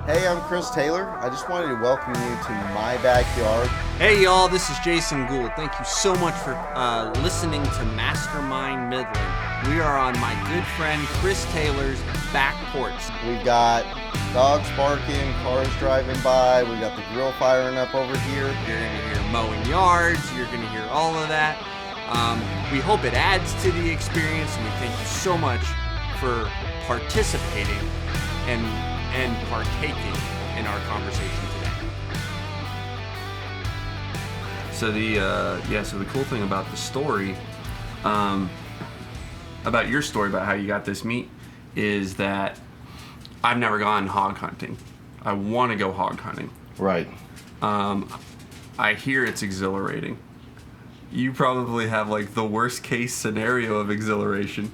Hey, I'm Chris Taylor. I just wanted to welcome you to my backyard. Hey y'all, this is Jason Gould. Thank you so much for listening to Mastermind Midland. We are on my good friend Chris Taylor's back porch. We've got dogs barking, cars driving by, we got the grill firing up over here. You're going to hear mowing yards, you're going to hear all of that. We hope it adds to the experience, and we thank you so much for participating and partaking in our conversation today. So the cool thing about the story, about your story about how you got this meat, is that I've never gone hog hunting. I want to go hog hunting. Right. I hear it's exhilarating. You probably have like the worst case scenario of exhilaration.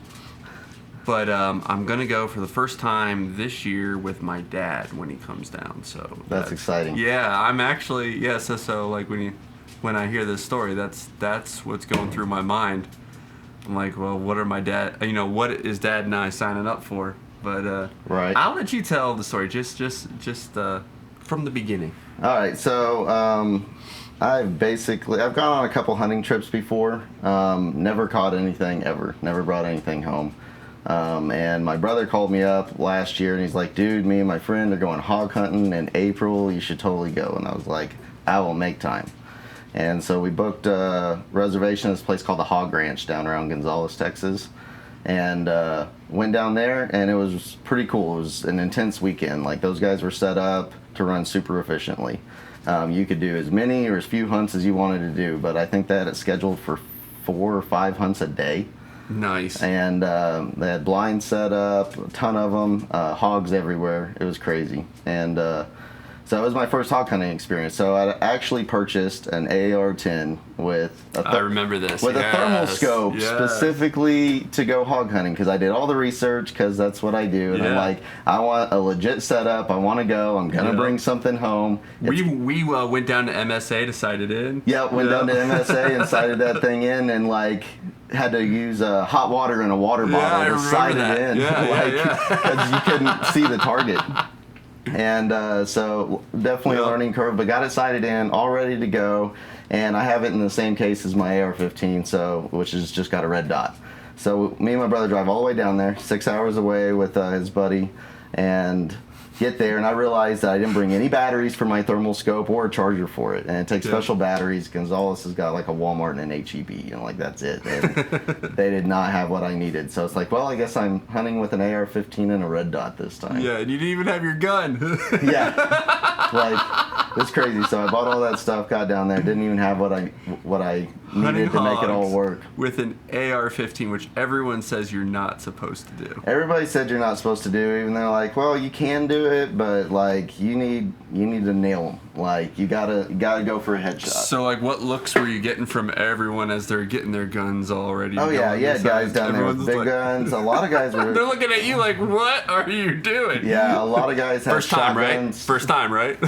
But I'm going to go for the first time this year with my dad when he comes down. So that's exciting. Yeah, I'm actually, so like when I hear this story, that's what's going through my mind. I'm like, well, what what is Dad and I signing up for? But right. I'll let you tell the story just from the beginning. All right. So I've gone on a couple hunting trips before. Never caught anything ever. Never brought anything home. And my brother called me up last year and he's like, dude, me and my friend are going hog hunting in April. You should totally go. And I was like, I will make time. And so we booked a reservation at this place called the Hog Ranch down around Gonzales, Texas. And went down there and it was pretty cool. It was an intense weekend. Like, those guys were set up to run super efficiently. You could do as many or as few hunts as you wanted to do, but I think they had it scheduled for 4 or 5 hunts a day. Nice. And they had blinds set up, a ton of them, hogs everywhere. It was crazy. And so it was my first hog hunting experience. So I actually purchased an AR-10 with I remember this. With a thermal scope specifically to go hog hunting, because I did all the research, because that's what I do. And I'm like, I want a legit setup. I want to go. I'm going to bring something home. We went down to MSA to sight it in. Went down to MSA and sighted that thing in, and had to use hot water in a water bottle to sight it in. Because you couldn't see the target. And so definitely a learning curve, but got it sighted in, all ready to go. And I have it in the same case as my AR-15, which has just got a red dot. So me and my brother drive all the way down there, 6 hours away with his buddy, and get there, and I realized that I didn't bring any batteries for my thermal scope or a charger for it, and it takes special batteries. Gonzales has got like a Walmart and an HEB, and that's it. And they did not have what I needed, so it's like, well, I guess I'm hunting with an AR-15 and a red dot this time. Yeah, and you didn't even have your gun. It's crazy. So I bought all that stuff, got down there, didn't even have what I needed to make it all work. With an AR-15, which everyone says you're not supposed to do. Everybody said you're not supposed to do, even though well, you can do it, but you need to nail them. You gotta go for a headshot. So what looks were you getting from everyone as they're getting their guns already? Oh yeah, guys down there with big guns. A lot a lot of guys were... They're looking at you like, what are you doing? Yeah, a lot of guys had shotguns. First time, right?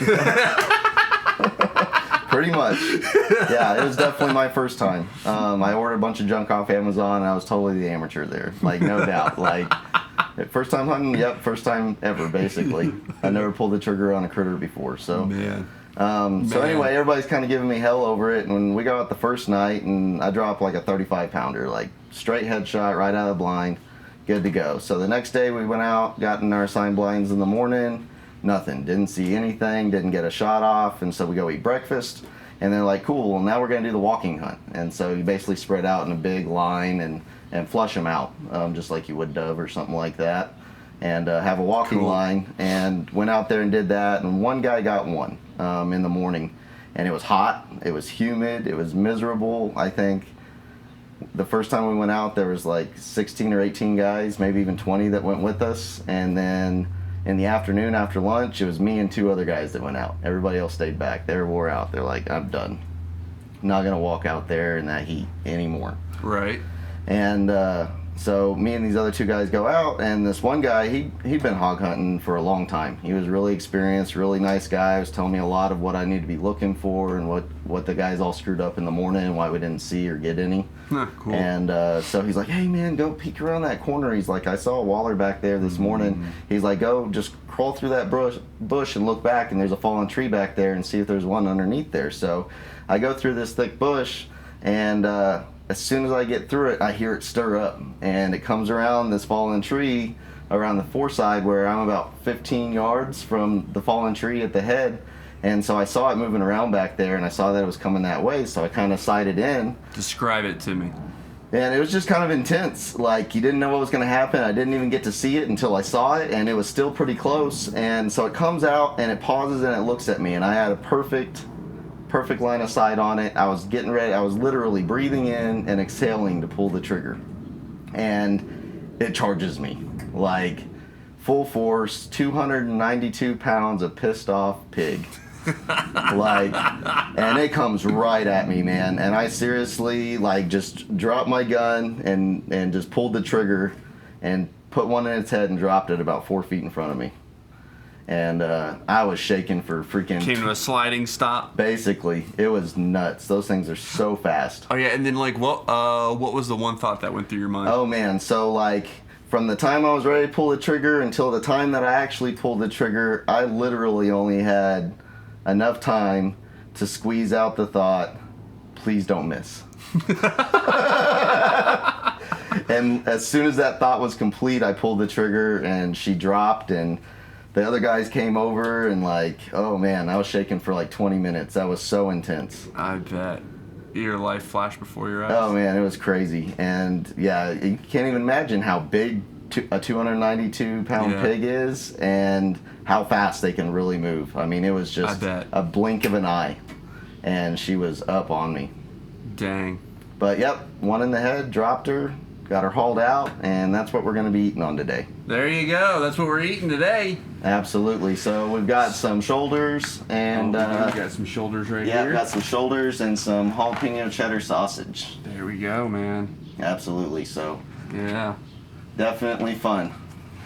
Pretty much. Yeah, it was definitely my first time. I ordered a bunch of junk off Amazon, and I was totally the amateur there. No doubt. First time hunting, first time ever, basically. I never pulled the trigger on a critter before, so... Man. So anyway, everybody's kind of giving me hell over it, and when we got out the first night, and I dropped a 35-pounder, straight headshot right out of the blind, good to go. So the next day we went out, got in our assigned blinds in the morning, nothing, didn't see anything, didn't get a shot off, and so we go eat breakfast, and they're like, cool, well now we're going to do the walking hunt. And so you basically spread out in a big line and flush them out, just like you would dove or something like that, and have a walking line, and went out there and did that, and one guy got one in the morning, and it was hot, it was humid, it was miserable. I think the first time we went out there was 16 or 18 guys, maybe even 20 that went with us, and then in the afternoon after lunch it was me and 2 other guys that went out. Everybody else stayed back. They were wore out. They're like, I'm done, not gonna walk out there in that heat anymore. Right. And so me and these other 2 guys go out, and this one guy, he'd been hog hunting for a long time. He was really experienced, really nice guy. He was telling me a lot of what I need to be looking for and what the guys all screwed up in the morning and why we didn't see or get any. Cool. And so he's like, hey man, go peek around that corner. He's like, I saw a waller back there this morning. He's like, go just crawl through that bush and look back, and there's a fallen tree back there, and see if there's one underneath there. So I go through this thick bush, and as soon as I get through it, I hear it stir up, and it comes around this fallen tree around the foreside where I'm about 15 yards from the fallen tree at the head. And so I saw it moving around back there, and I saw that it was coming that way, so I kind of sighted in. Describe it to me. And it was just kind of intense. Like, you didn't know what was going to happen. I didn't even get to see it until I saw it, and it was still pretty close. And so it comes out, and it pauses, and it looks at me, and I had a perfect line of sight on it. I was getting ready. I was literally breathing in and exhaling to pull the trigger. And it charges me. Like, full force, 292 pounds of pissed off pig. Like, and it comes right at me, man, and I seriously like just dropped my gun and just pulled the trigger and put one in its head and dropped it about 4 feet in front of me, and I was shaking for freaking Came to a sliding stop. Basically, it was nuts. Those things are so fast. Oh yeah, and then like what was the one thought that went through your mind? Oh man, so like from the time I was ready to pull the trigger until the time that I actually pulled the trigger, I literally only had enough time to squeeze out the thought, please don't miss. And as soon as that thought was complete, I pulled the trigger and she dropped, and the other guys came over, and like, oh man, I was shaking for like 20 minutes. That was so intense. I bet. Your life flashed before your eyes. Oh man, it was crazy. And yeah, you can't even imagine how big a 292 pound pig is and how fast they can really move. I mean, it was just a blink of an eye, and she was up on me. Dang. But yep, one in the head, dropped her, got her hauled out, and that's what we're going to be eating on today. There you go. That's what we're eating today. Absolutely. So we've got some shoulders, and we've got some shoulders right here. Yeah, we've got some shoulders and some jalapeno cheddar sausage. There we go, man. Absolutely. So yeah, definitely fun.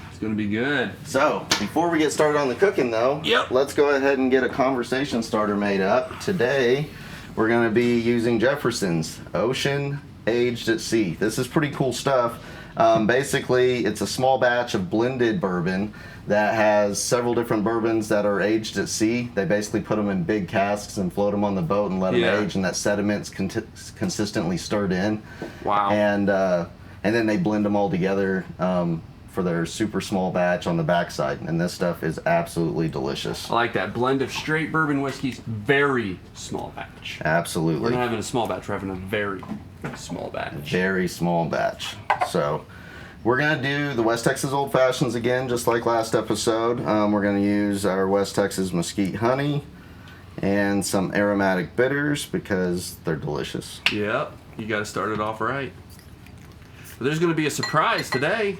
It's gonna be good. So, before we get started on the cooking though, let's go ahead and get a conversation starter made up. Today, we're gonna be using Jefferson's Ocean Aged at Sea. This is pretty cool stuff. Basically, it's a small batch of blended bourbon that has several different bourbons that are aged at sea. They basically put them in big casks and float them on the boat and let them age, and that sediment's consistently stirred in. Wow. And then they blend them all together for their super small batch on the backside, and this stuff is absolutely delicious. I like that blend of straight bourbon whiskeys, very small batch. Absolutely. We're not having a small batch, we're having a very small batch. Very small batch. So we're gonna do the West Texas Old Fashions again, just like last episode. We're gonna use our West Texas Mesquite Honey and some aromatic bitters because they're delicious. Yep, you gotta start it off right. But there's gonna be a surprise today.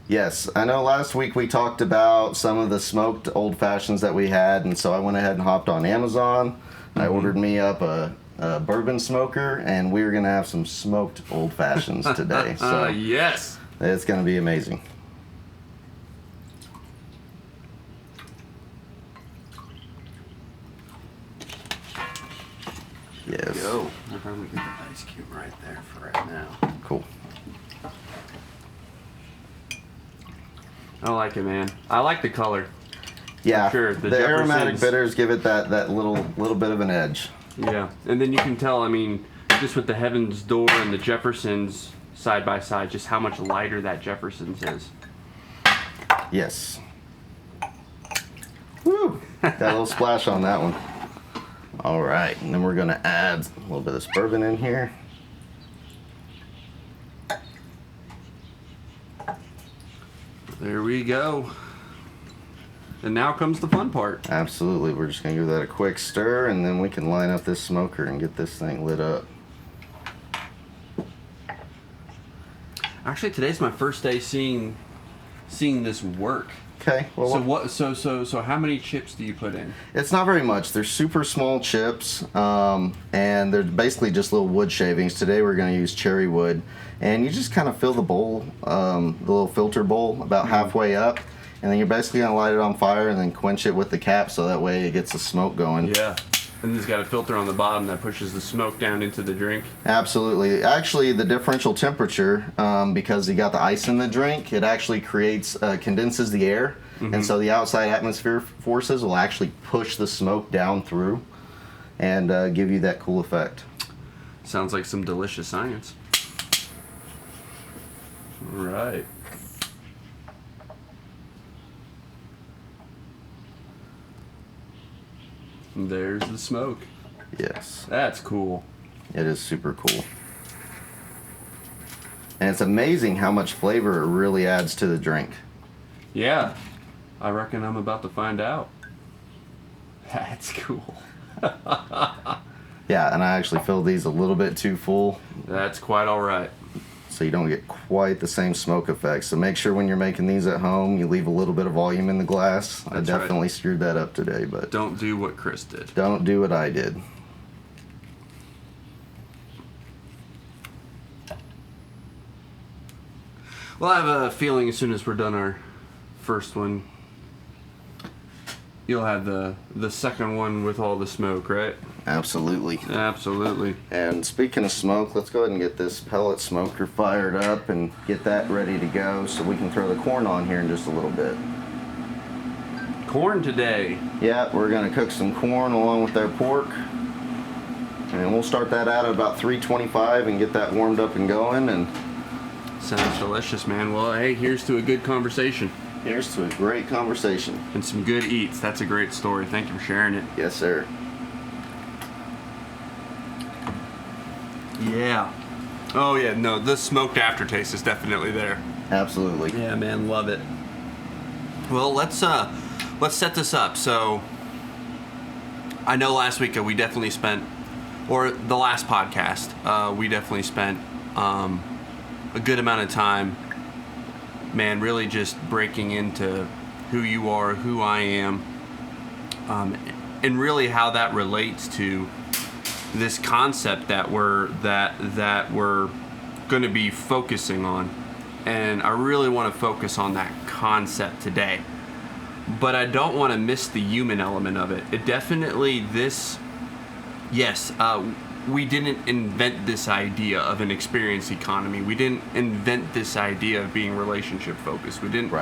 Yes, I know last week we talked about some of the smoked old fashions that we had, and so I went ahead and hopped on Amazon. I ordered me up a bourbon smoker, and we're going to have some smoked old fashions today. So yes, it's going to be amazing. Yes. Yo, I'll probably get the ice cube right there for right now. Cool. I like it, man. I like the color. Yeah, sure. The aromatic bitters give it that little bit of an edge. Yeah, and then you can tell, I mean, just with the Heaven's Door and the Jeffersons side by side, just how much lighter that Jefferson's is. Yes. Woo! Got a little splash on that one. All right, and then we're going to add a little bit of this bourbon in here. There we go. And now comes the fun part. Absolutely. We're just going to give that a quick stir, and then we can line up this smoker and get this thing lit up. Actually, today's my first day seeing this work. Okay. Well, So how many chips do you put in? It's not very much. They're super small chips, and they're basically just little wood shavings. Today we're going to use cherry wood, and you just kind of fill the bowl, the little filter bowl, about halfway up, and then you're basically going to light it on fire and then quench it with the cap so that way it gets the smoke going. Yeah. And it's got a filter on the bottom that pushes the smoke down into the drink. Absolutely. Actually, the differential temperature, because you got the ice in the drink, it actually condenses the air. And so the outside atmosphere forces will actually push the smoke down through and give you that cool effect. Sounds like some delicious science. All right. There's the smoke. Yes. That's cool. It is super cool. And it's amazing how much flavor it really adds to the drink. Yeah. I reckon I'm about to find out. That's cool. Yeah, and I actually filled these a little bit too full, That's quite all right. so you don't get quite the same smoke effect. So make sure when you're making these at home, you leave a little bit of volume in the glass. I That's right. definitely screwed that up today, but Don't do what Chris did. don't do what I did. Well, I have a feeling as soon as we're done our first one, you'll have the second one with all the smoke, right? Absolutely. Absolutely. And speaking of smoke, let's go ahead and get this pellet smoker fired up and get that ready to go so we can throw the corn on here in just a little bit. Corn today. Yeah, we're going to cook some corn along with our pork. And we'll start that out at about 325 and get that warmed up and going. And Sounds delicious, man. Well, hey, here's to a good conversation. here's to a great conversation. And some good eats. That's a great story. Thank you for sharing it. Yes, sir. Yeah. Oh, yeah. No, the smoked aftertaste is definitely there. Absolutely. Yeah, man. Love it. Well, let's set this up. So, I know last week we definitely spent, or the last podcast, we definitely spent a good amount of time, man, really just breaking into who you are, who I am, and really how that relates to this concept that we're going to be focusing on. And I really want to focus on that concept today. But I don't want to miss the human element of it. It definitely, we didn't invent this idea of an experience economy. We didn't invent this idea of being relationship focused. We didn't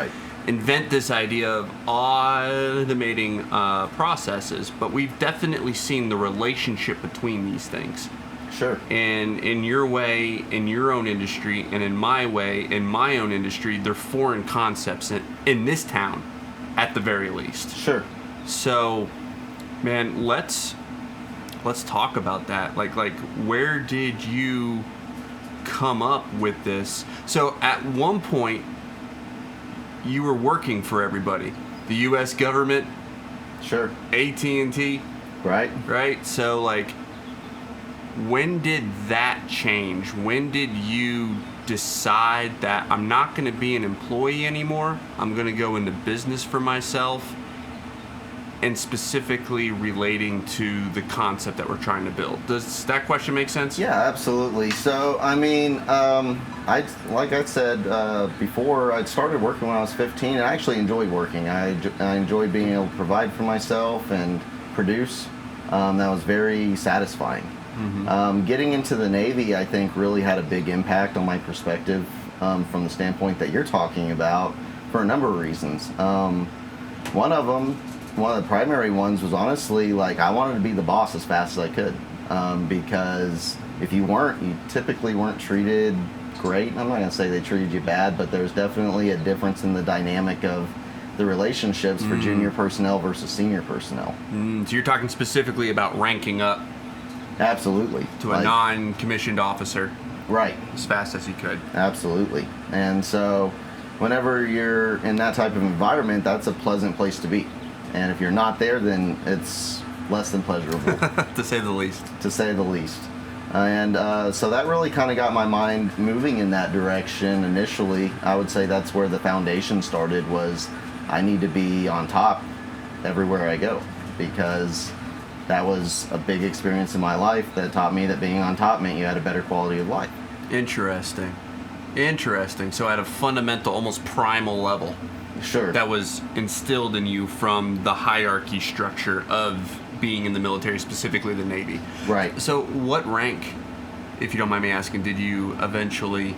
invent this idea of automating processes, but we've definitely seen the relationship between these things. Sure. And in your way, in your own industry, and in my way, in my own industry, they're foreign concepts in this town, at the very least. Sure. So, man, let's talk about that. Like, where did you come up with this? So, at one point, you were working for everybody, the U.S. government, Sure. AT&T, Right. So, like, when did that change? When did you decide that I'm not going to be an employee anymore? I'm going to go into business for myself, and specifically relating to the concept that we're trying to build. Does that question make sense? Yeah, absolutely. So, I mean, like I said before, I started working when I was 15, and I actually enjoyed working. I enjoyed being able to provide for myself and produce. That was very satisfying. Mm-hmm. Getting into the Navy, I think, really had a big impact on my perspective from the standpoint that you're talking about for a number of reasons. One of the primary ones was honestly, like, I wanted to be the boss as fast as I could, because if you weren't, you typically weren't treated great. I'm not going to say they treated you bad, but there's definitely a difference in the dynamic of the relationships for junior personnel versus senior personnel. So you're talking specifically about ranking up Absolutely. to a non-commissioned officer. Right. As fast as you could. Absolutely. And so whenever you're in that type of environment, that's a pleasant place to be. And if you're not there, then it's less than pleasurable. To say the least. To say the least. And so that really kind of got my mind moving in that direction initially. I would say that's where the foundation started, was I need to be on top everywhere I go, because that was a big experience in my life that taught me that being on top meant you had a better quality of life. Interesting. So at a fundamental, almost primal level. Sure. That was instilled in you from the hierarchy structure of being in the military, specifically the Navy. Right. So what rank, if you don't mind me asking, did you eventually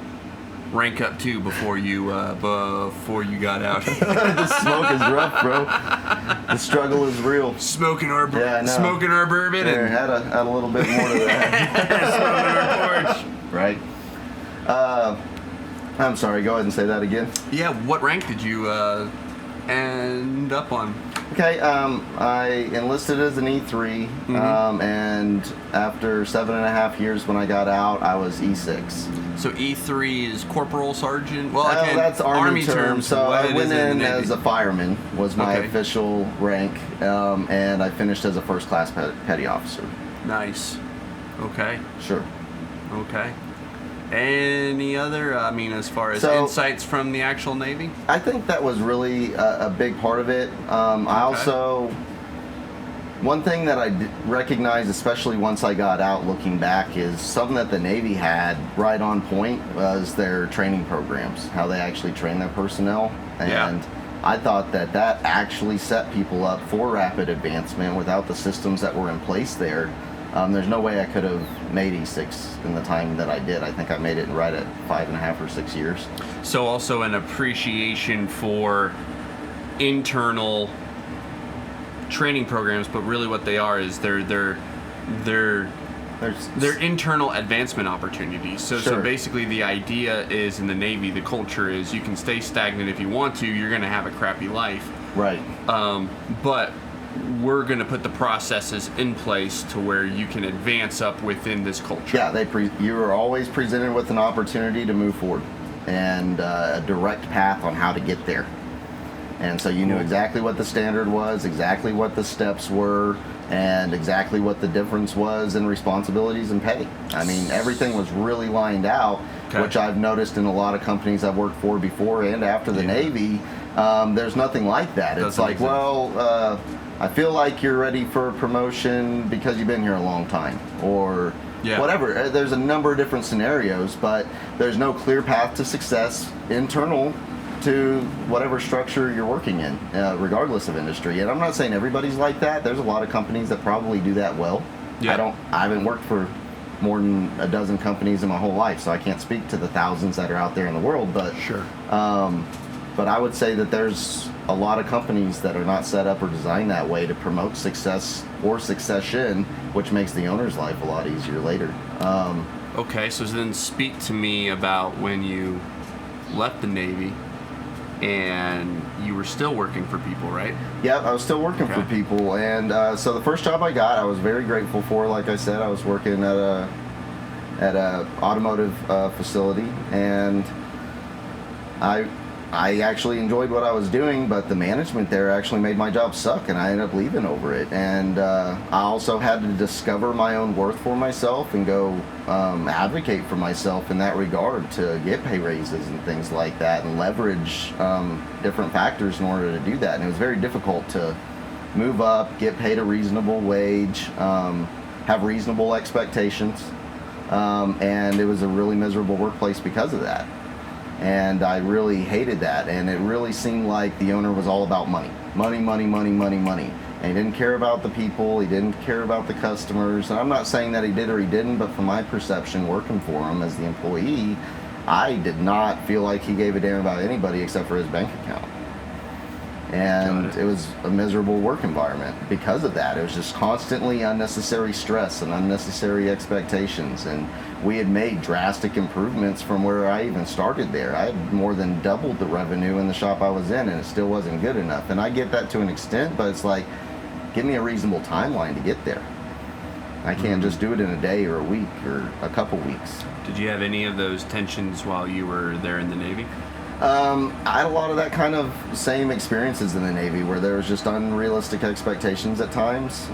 rank up to before you got out? The smoke is rough, bro. The struggle is real. Smoking our bourbon There, and had a little bit more to that. smoking our porch. Right. I'm sorry. Go ahead and say that again. Yeah. What rank did you end up on? Okay. I enlisted as an E3, and after 7.5 years when I got out, I was E6. So E3 is corporal sergeant. Well, that's Army term. So what I went in as a fireman, was my Okay. official rank, and I finished as a first class petty officer. Nice. Okay. Sure. Okay. Any other, as far as So- insights from the actual Navy? I think that was really a big part of it. I also, one thing that I recognized, especially once I got out looking back, is something that the Navy had right on point was their training programs, how they actually train their personnel. And Yeah. I thought that actually set people up for rapid advancement. Without the systems that were in place there, there's no way I could have made E6 in the time that I did. I think I made it right at 5.5 or 6 years. So also an appreciation for internal training programs, but really what they are is they're internal advancement opportunities. So Sure. basically the idea is in the Navy, the culture is you can stay stagnant if you want to, you're going to have a crappy life. Right. But we're going to put the processes in place to where you can advance up within this culture. Yeah, you were always presented with an opportunity to move forward and a direct path on how to get there. And so you knew exactly what the standard was, exactly what the steps were, and exactly what the difference was in responsibilities and pay. I mean, everything was really lined out, which I've noticed in a lot of companies I've worked for before and after the Navy. There's nothing like that. It's like, well, I feel like you're ready for a promotion because you've been here a long time, or whatever. There's a number of different scenarios, but there's no clear path to success internal to whatever structure you're working in, regardless of industry. And I'm not saying everybody's like that. There's a lot of companies that probably do that well. Yeah. I haven't worked for more than a dozen companies in my whole life, so I can't speak to the thousands that are out there in the world. But Sure. But I would say that there's a lot of companies that are not set up or designed that way to promote success or succession, which makes the owner's life a lot easier later. Okay, so then speak to me about when you left the Navy and you were still working for people, right? Yeah, I was still working for people, and so the first job I got, I was very grateful for. Like I said, I was working at a automotive facility, and I actually enjoyed what I was doing, but the management there actually made my job suck, and I ended up leaving over it. And I also had to discover my own worth for myself and go advocate for myself in that regard to get pay raises and things like that, and leverage different factors in order to do that. And it was very difficult to move up, get paid a reasonable wage, have reasonable expectations, and it was a really miserable workplace because of that. And I really hated that, and it really seemed like the owner was all about money. Money, money, money, money, money. And he didn't care about the people, he didn't care about the customers. And I'm not saying that he did or he didn't, but from my perception working for him as the employee, I did not feel like he gave a damn about anybody except for his bank account. And it was a miserable work environment because of that. It was just constantly unnecessary stress and unnecessary expectations. And we had made drastic improvements from where I even started there. I had more than doubled the revenue in the shop I was in, and it still wasn't good enough. And I get that to an extent, but it's like, give me a reasonable timeline to get there. I can't just do it in a day or a week or a couple weeks. Did you have any of those tensions while you were there in the Navy? I had a lot of that kind of same experiences in the Navy, where there was just unrealistic expectations at times.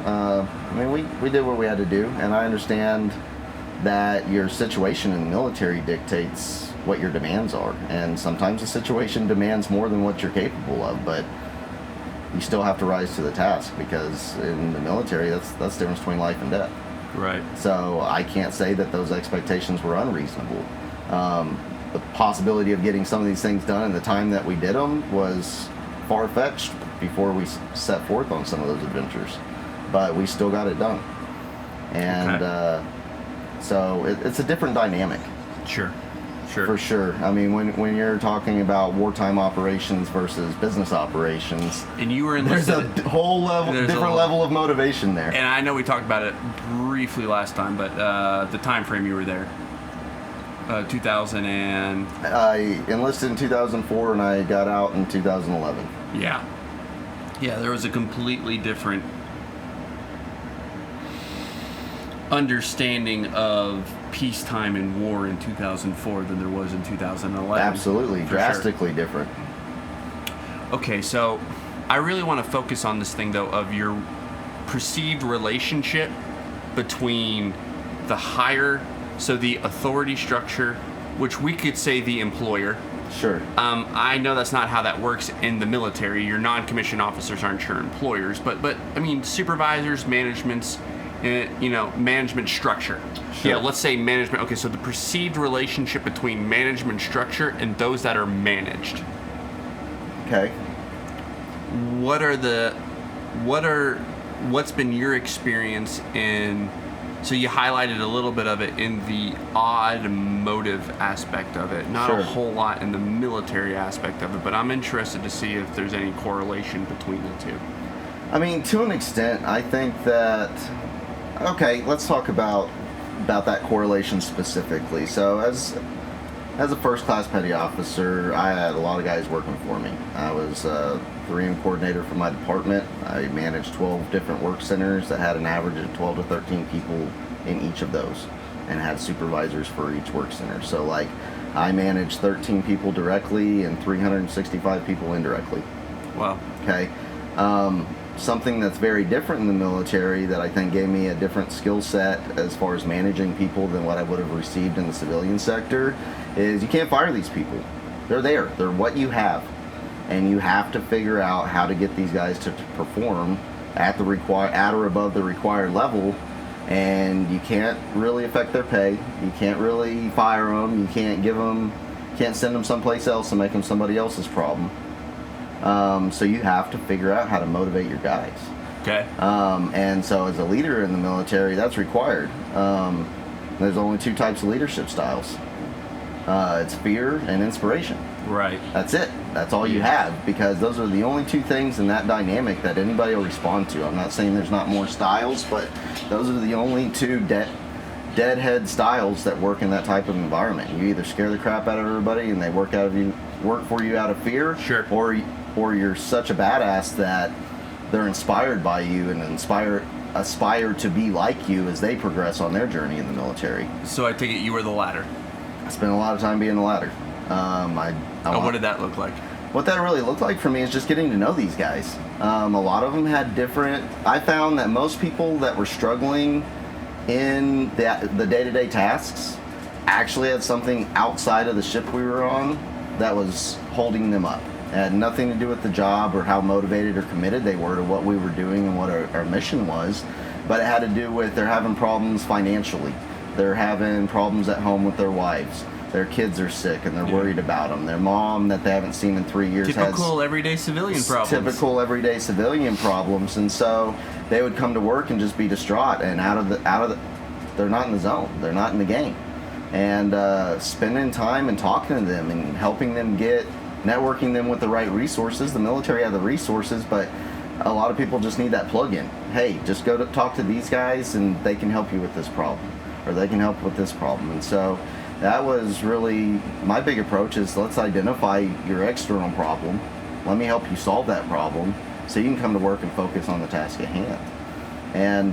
We did what we had to do, and I understand that your situation in the military dictates what your demands are, and sometimes the situation demands more than what you're capable of, but you still have to rise to the task, because in the military, that's the difference between life and death. Right. So I can't say that those expectations were unreasonable. The possibility of getting some of these things done in the time that we did them was far-fetched before we set forth on some of those adventures. but we still got it done. And so it's a different dynamic. Sure. For sure. I mean, when you're talking about wartime operations versus business operations, and you were there's enlisted, a whole different level of motivation there. And I know we talked about it briefly last time, but the time frame you were there, 2000 and... I enlisted in 2004 and I got out in 2011. Yeah, there was a completely different understanding of peacetime and war in 2004 than there was in 2011. Absolutely, drastically different. Okay, so I really want to focus on this thing, though, of your perceived relationship between the higher, so the authority structure, which we could say the employer. Sure. I know that's not how that works in the military. Your non-commissioned officers aren't your employers, but I mean, supervisors, managements, management structure. Sure. Yeah, let's say management. Okay, so the perceived relationship between management structure and those that are managed. Okay. What's been your experience in? So you highlighted a little bit of it in the automotive aspect of it, not Sure. a whole lot in the military aspect of it, but I'm interested to see if there's any correlation between the two. I mean, to an extent, I think that... Okay, let's talk about that correlation specifically. So as a first-class petty officer, I had a lot of guys working for me. I was the room coordinator for my department. I managed 12 different work centers that had an average of 12 to 13 people in each of those and had supervisors for each work center. So, like, I managed 13 people directly and 365 people indirectly. Wow. Okay. Something that's very different in the military that I think gave me a different skill set as far as managing people than what I would have received in the civilian sector is you can't fire these people. They're there. They're what you have. And you have to figure out how to get these guys to perform at or above the required level. And you can't really affect their pay. You can't really fire them. You can't send them someplace else and make them somebody else's problem. So you have to figure out how to motivate your guys. Okay. And so as a leader in the military, that's required. There's only two types of leadership styles. It's fear and inspiration. Right. That's it. That's all you have, because those are the only two things in that dynamic that anybody will respond to. I'm not saying there's not more styles, but those are the only two deadhead styles that work in that type of environment. You either scare the crap out of everybody and they work for you out of fear, sure, or you're such a badass that they're inspired by you and aspire to be like you as they progress on their journey in the military. So I take it you were the latter. I spent a lot of time being the latter. What did that look like? What that really looked like for me is just getting to know these guys. A lot of them had different... I found that most people that were struggling in the day-to-day tasks actually had something outside of the ship we were on that was holding them up. It had nothing to do with the job or how motivated or committed they were to what we were doing and what our mission was, but it had to do with they're having problems financially. They're having problems at home with their wives. Their kids are sick and they're worried about them. Their mom that they haven't seen in 3 years typical everyday civilian problems. Typical everyday civilian problems, and so they would come to work and just be distraught and they're not in the zone. They're not in the game. And spending time and talking to them and helping them networking them with the right resources. The military have the resources, but a lot of people just need that plug-in. Hey, just go to talk to these guys and they can help you with this problem, or they can help with this problem. And so that was really my big approach is let's identify your external problem. Let me help you solve that problem so you can come to work and focus on the task at hand. And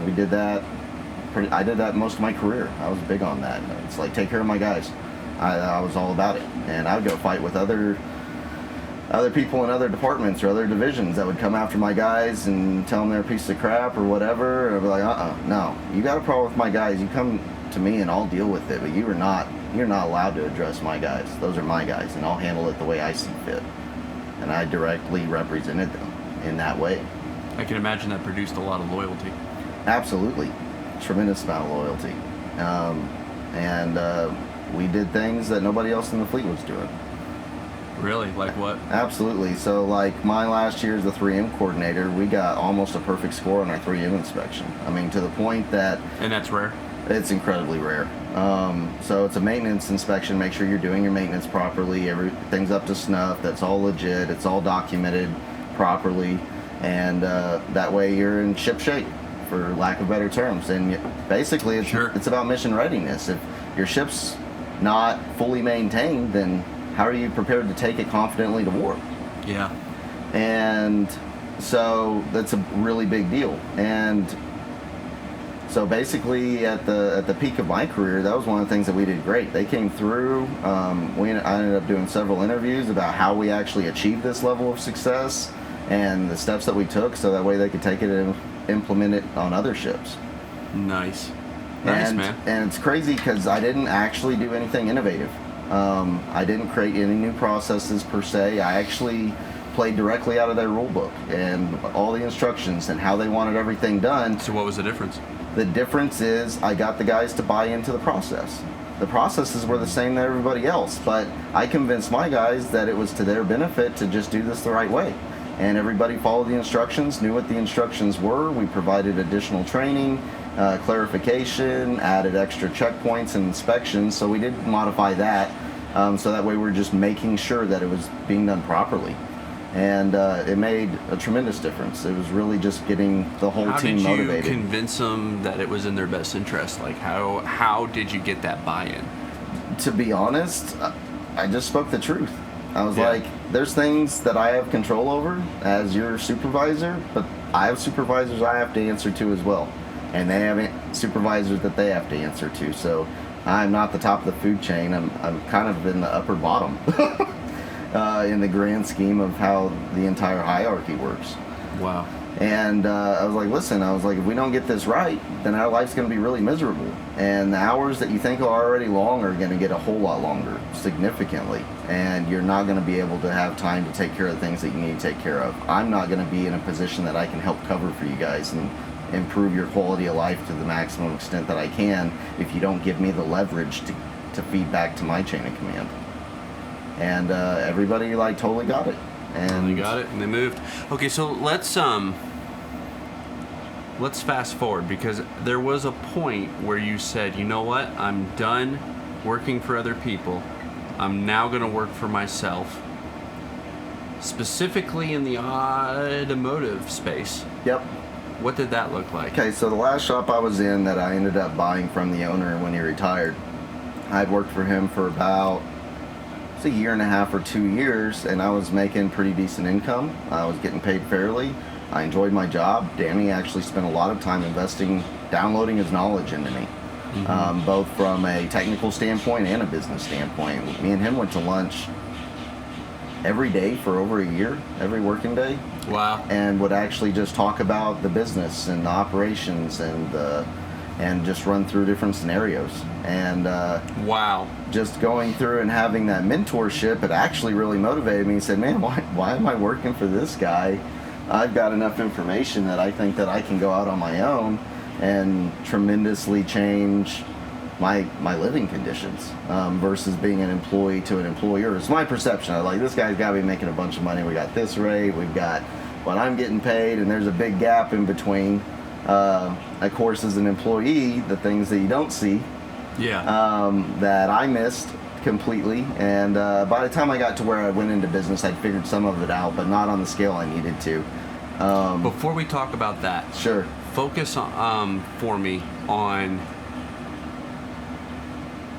we did that. I did that most of my career. I was big on that. It's like, take care of my guys. I was all about it. And I would go fight with other people in other departments or other divisions that would come after my guys and tell them they're a piece of crap or whatever. And I'd be like, no, you got a problem with my guys. You come to me and I'll deal with it, but you're not allowed to address my guys. Those are my guys, and I'll handle it the way I see fit. And I directly represented them in that way. I can imagine that produced a lot of loyalty. Absolutely. Tremendous amount of loyalty. And we did things that nobody else in the fleet was doing. Really? Like what? Absolutely. So like my last year as the 3M coordinator, we got almost a perfect score on our 3M inspection. I mean, to the point that... And that's rare? It's incredibly rare. So it's a maintenance inspection. Make sure you're doing your maintenance properly. Everything's up to snuff. That's all legit. It's all documented properly. And that way you're in ship shape, for lack of better terms. And basically it's about mission readiness. If your ship's not fully maintained, then how are you prepared to take it confidently to war? Yeah. And so that's a really big deal. And so basically at the peak of my career, that was one of the things that we did great. They came through. I ended up doing several interviews about how we actually achieved this level of success and the steps that we took, so that way they could take it and implement it on other ships. Nice. Nice, man. And it's crazy because I didn't actually do anything innovative. I didn't create any new processes per se. I actually played directly out of their rule book and all the instructions and how they wanted everything done. So what was the difference? The difference is I got the guys to buy into the process. The processes were the same as everybody else, but I convinced my guys that it was to their benefit to just do this the right way. And everybody followed the instructions, knew what the instructions were. We provided additional training, clarification, added extra checkpoints and inspections. So we did modify that. So that way we're just making sure that it was being done properly. And it made a tremendous difference. It was really just getting the whole team motivated. How did you convince them that it was in their best interest? Like, how did you get that buy-in? To be honest, I just spoke the truth. I was like, there's things that I have control over as your supervisor, but I have supervisors I have to answer to as well. And they have supervisors that they have to answer to. So I'm not the top of the food chain. I'm kind of in the upper bottom. In the grand scheme of how the entire hierarchy works. Wow. And I was like, listen, if we don't get this right, then our life's going to be really miserable. And the hours that you think are already long are going to get a whole lot longer, significantly. And you're not going to be able to have time to take care of the things that you need to take care of. I'm not going to be in a position that I can help cover for you guys and improve your quality of life to the maximum extent that I can if you don't give me the leverage to feed back to my chain of command. And everybody totally got it. And they got it and they moved. Okay, so let's fast forward, because there was a point where you said, you know what, I'm done working for other people. I'm now going to work for myself. Specifically in the automotive space. Yep. What did that look like? Okay, so the last shop I was in that I ended up buying from the owner when he retired, I'd worked for him for about a year and a half or 2 years, and I was making pretty decent income. I was getting paid fairly. I enjoyed my job. Danny actually spent a lot of time downloading his knowledge into me, both from a technical standpoint and a business standpoint. Me and him went to lunch every day for over a year, every working day. Wow. And would actually just talk about the business and the operations and just run through different scenarios. And wow, just going through and having that mentorship, it actually really motivated me. He said, man, why am I working for this guy? I've got enough information that I think that I can go out on my own and tremendously change my living conditions versus being an employee to an employer. It's my perception. I'm like, this guy's got to be making a bunch of money. We got this rate, we've got what I'm getting paid, and there's a big gap in between. Of course, as an employee, the things that you don't see, that I missed completely. And by the time I got to where I went into business, I'd figured some of it out, but not on the scale I needed to. Before we talk about that, sure. Focus for me on.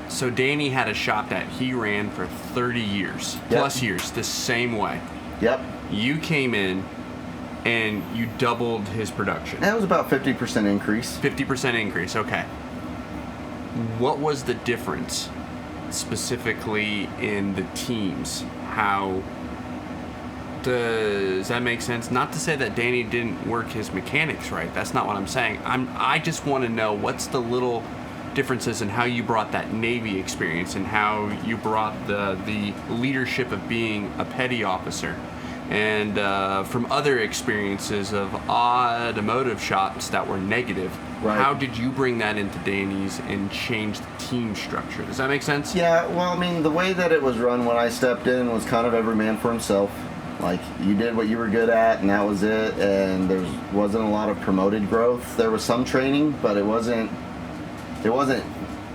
So Danny had a shop that he ran for 30 years, plus years, the same way. Yep. You came in and you doubled his production. That was about 50% increase. 50% increase, okay. What was the difference specifically in the teams? How does that make sense? Not to say that Danny didn't work his mechanics right. That's not what I'm saying. I just want to know what's the little differences in how you brought that Navy experience and how you brought the leadership of being a petty officer and from other experiences of automotive shops that were negative. Right. How did you bring that into Danny's and change the team structure? Does that make sense? Yeah, well, I mean, the way that it was run when I stepped in was kind of every man for himself. Like, you did what you were good at, and that was it, and there wasn't a lot of promoted growth. There was some training, but it wasn't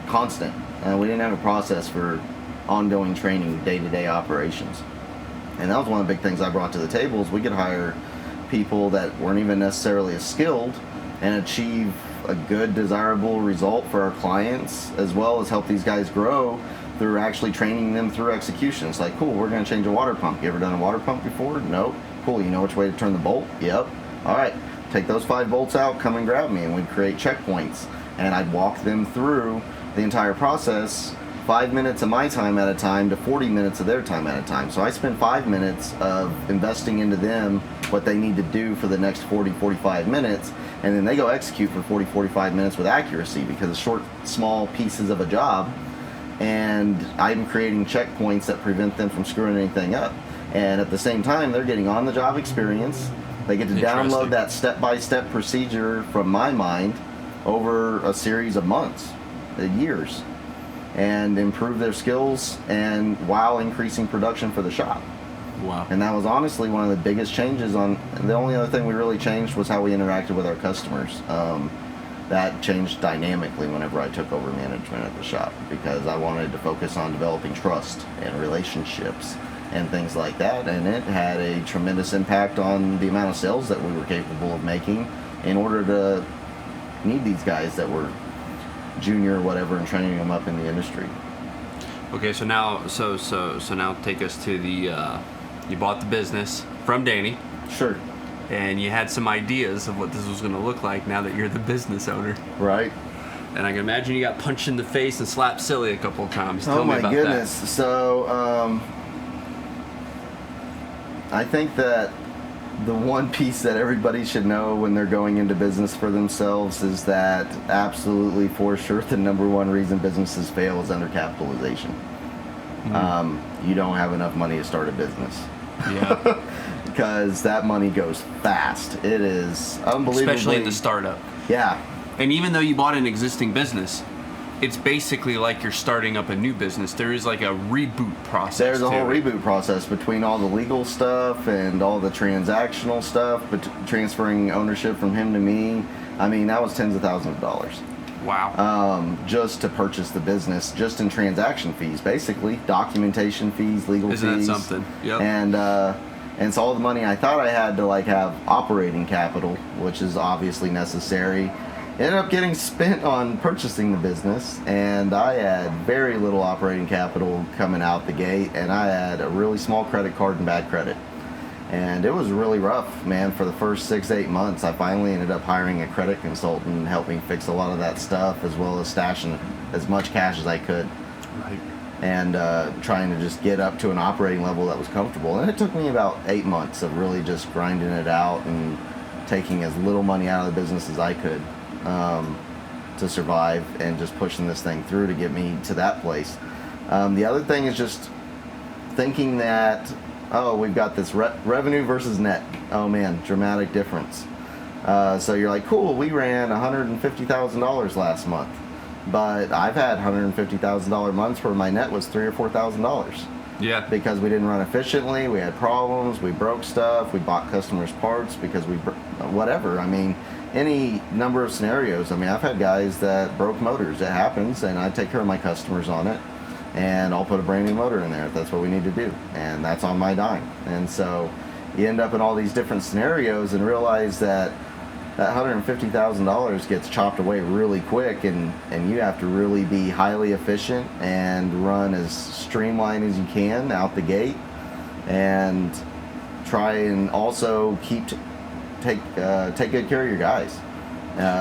constant. We didn't have a process for ongoing training, day-to-day operations. And that was one of the big things I brought to the table, is we could hire people that weren't even necessarily as skilled and achieve a good, desirable result for our clients, as well as help these guys grow through actually training them through execution. It's like, cool, we're going to change a water pump. You ever done a water pump before? Nope. Cool, you know which way to turn the bolt? Yep. All right, take those 5 bolts out, come and grab me, and we'd create checkpoints. And I'd walk them through the entire process, 5 minutes of my time at a time to 40 minutes of their time at a time. So I spend 5 minutes of investing into them what they need to do for the next 40, 45 minutes, and then they go execute for 40, 45 minutes with accuracy, because it's short, small pieces of a job, and I'm creating checkpoints that prevent them from screwing anything up. And at the same time, they're getting on-the-job experience. They get to download that step-by-step procedure from my mind over a series of months, years, and improve their skills, and while increasing production for the shop. Wow. And that was honestly one of the biggest changes. The only other thing we really changed was how we interacted with our customers. That changed dynamically whenever I took over management at the shop, because I wanted to focus on developing trust and relationships and things like that, and it had a tremendous impact on the amount of sales that we were capable of making in order to need these guys that were junior or whatever, and training them up in the industry. Okay, so now, so now take us to the. You bought the business from Danny. Sure. And you had some ideas of what this was going to look like now that you're the business owner. Right. And I can imagine you got punched in the face and slapped silly a couple of times. Tell me my about goodness. that. So, I think that the one piece that everybody should know when they're going into business for themselves is that absolutely, for sure, the number one reason businesses fail is undercapitalization. You don't have enough money to start a business. Yeah. Because that money goes fast. It is unbelievably... Especially in the startup. Yeah. And even though you bought an existing business, it's basically like you're starting up a new business. There is like a reboot process. There's a whole reboot process between all the legal stuff and all the transactional stuff, but transferring ownership from him to me. I mean, that was tens of thousands of dollars. Wow. Just to purchase the business, just in transaction fees, basically. Documentation fees, legal fees. Isn't that something? Yep. And so all the money I thought I had to have operating capital, which is obviously necessary, ended up getting spent on purchasing the business, and I had very little operating capital coming out the gate, and I had a really small credit card and bad credit. And it was really rough, man. For the first 6-8 months, I finally ended up hiring a credit consultant and helping fix a lot of that stuff, as well as stashing as much cash as I could. Right. And trying to just get up to an operating level that was comfortable. And it took me about 8 months of really just grinding it out and taking as little money out of the business as I could to survive, and just pushing this thing through to get me to that place. The other thing is just thinking that, we've got this revenue versus net. Oh man, dramatic difference. So you're like, cool, we ran $150,000 last month. But I've had $150,000 months where my net was $3,000 or $4,000. Yeah. Because we didn't run efficiently, we had problems, we broke stuff, we bought customers' parts because whatever. I mean, any number of scenarios. I mean, I've had guys that broke motors. It happens, and I take care of my customers on it, and I'll put a brand new motor in there if that's what we need to do, and that's on my dime. And so you end up in all these different scenarios and realize that $150,000 gets chopped away really quick, and you have to really be highly efficient and run as streamlined as you can out the gate, and try and also take good care of your guys.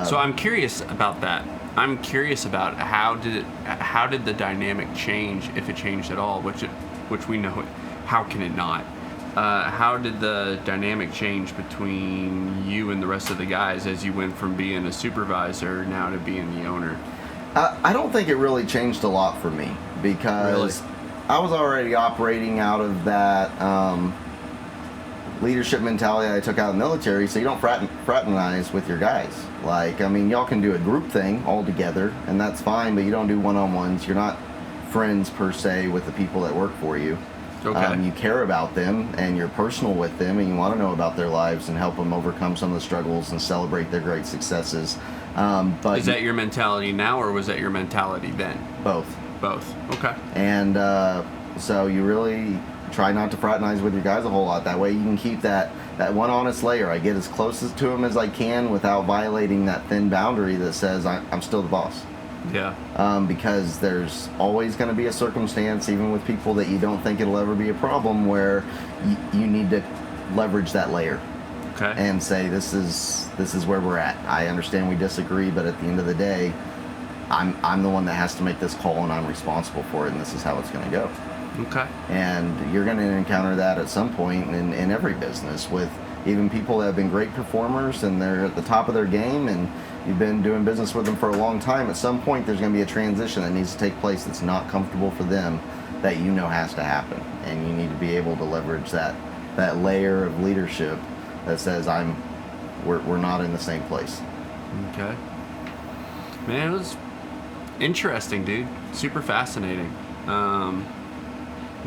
So I'm curious about that. I'm curious about how did the dynamic change, if it changed at all, which we know. How can it not? How did the dynamic change between you and the rest of the guys as you went from being a supervisor now to being the owner? I don't think it really changed a lot for me, because I was already operating out of that leadership mentality I took out of the military, so you don't fraternize with your guys. Like, I mean, y'all can do a group thing all together, and that's fine, but you don't do one-on-ones. You're not friends, per se, with the people that work for you. Okay. You care about them, and you're personal with them, and you want to know about their lives and help them overcome some of the struggles and celebrate their great successes. But Is that your mentality now, or was that your mentality then? both. Both. Okay. And so you really try not to fraternize with your guys a whole lot. That way you can keep that one honest layer. I get as close to them as I can without violating that thin boundary that says I'm still the boss. Yeah. Because there's always going to be a circumstance, even with people that you don't think it'll ever be a problem, where you need to leverage that layer. Okay. And say, this is where we're at. I understand we disagree, but at the end of the day, I'm the one that has to make this call, and I'm responsible for it, and this is how it's going to go. Okay. And you're going to encounter that at some point in every business, with even people that have been great performers and they're at the top of their game, and you've been doing business with them for a long time. At some point, there's going to be a transition that needs to take place that's not comfortable for them, that has to happen. And you need to be able to leverage that layer of leadership that says we're not in the same place. Okay. Man, it was interesting, dude. Super fascinating.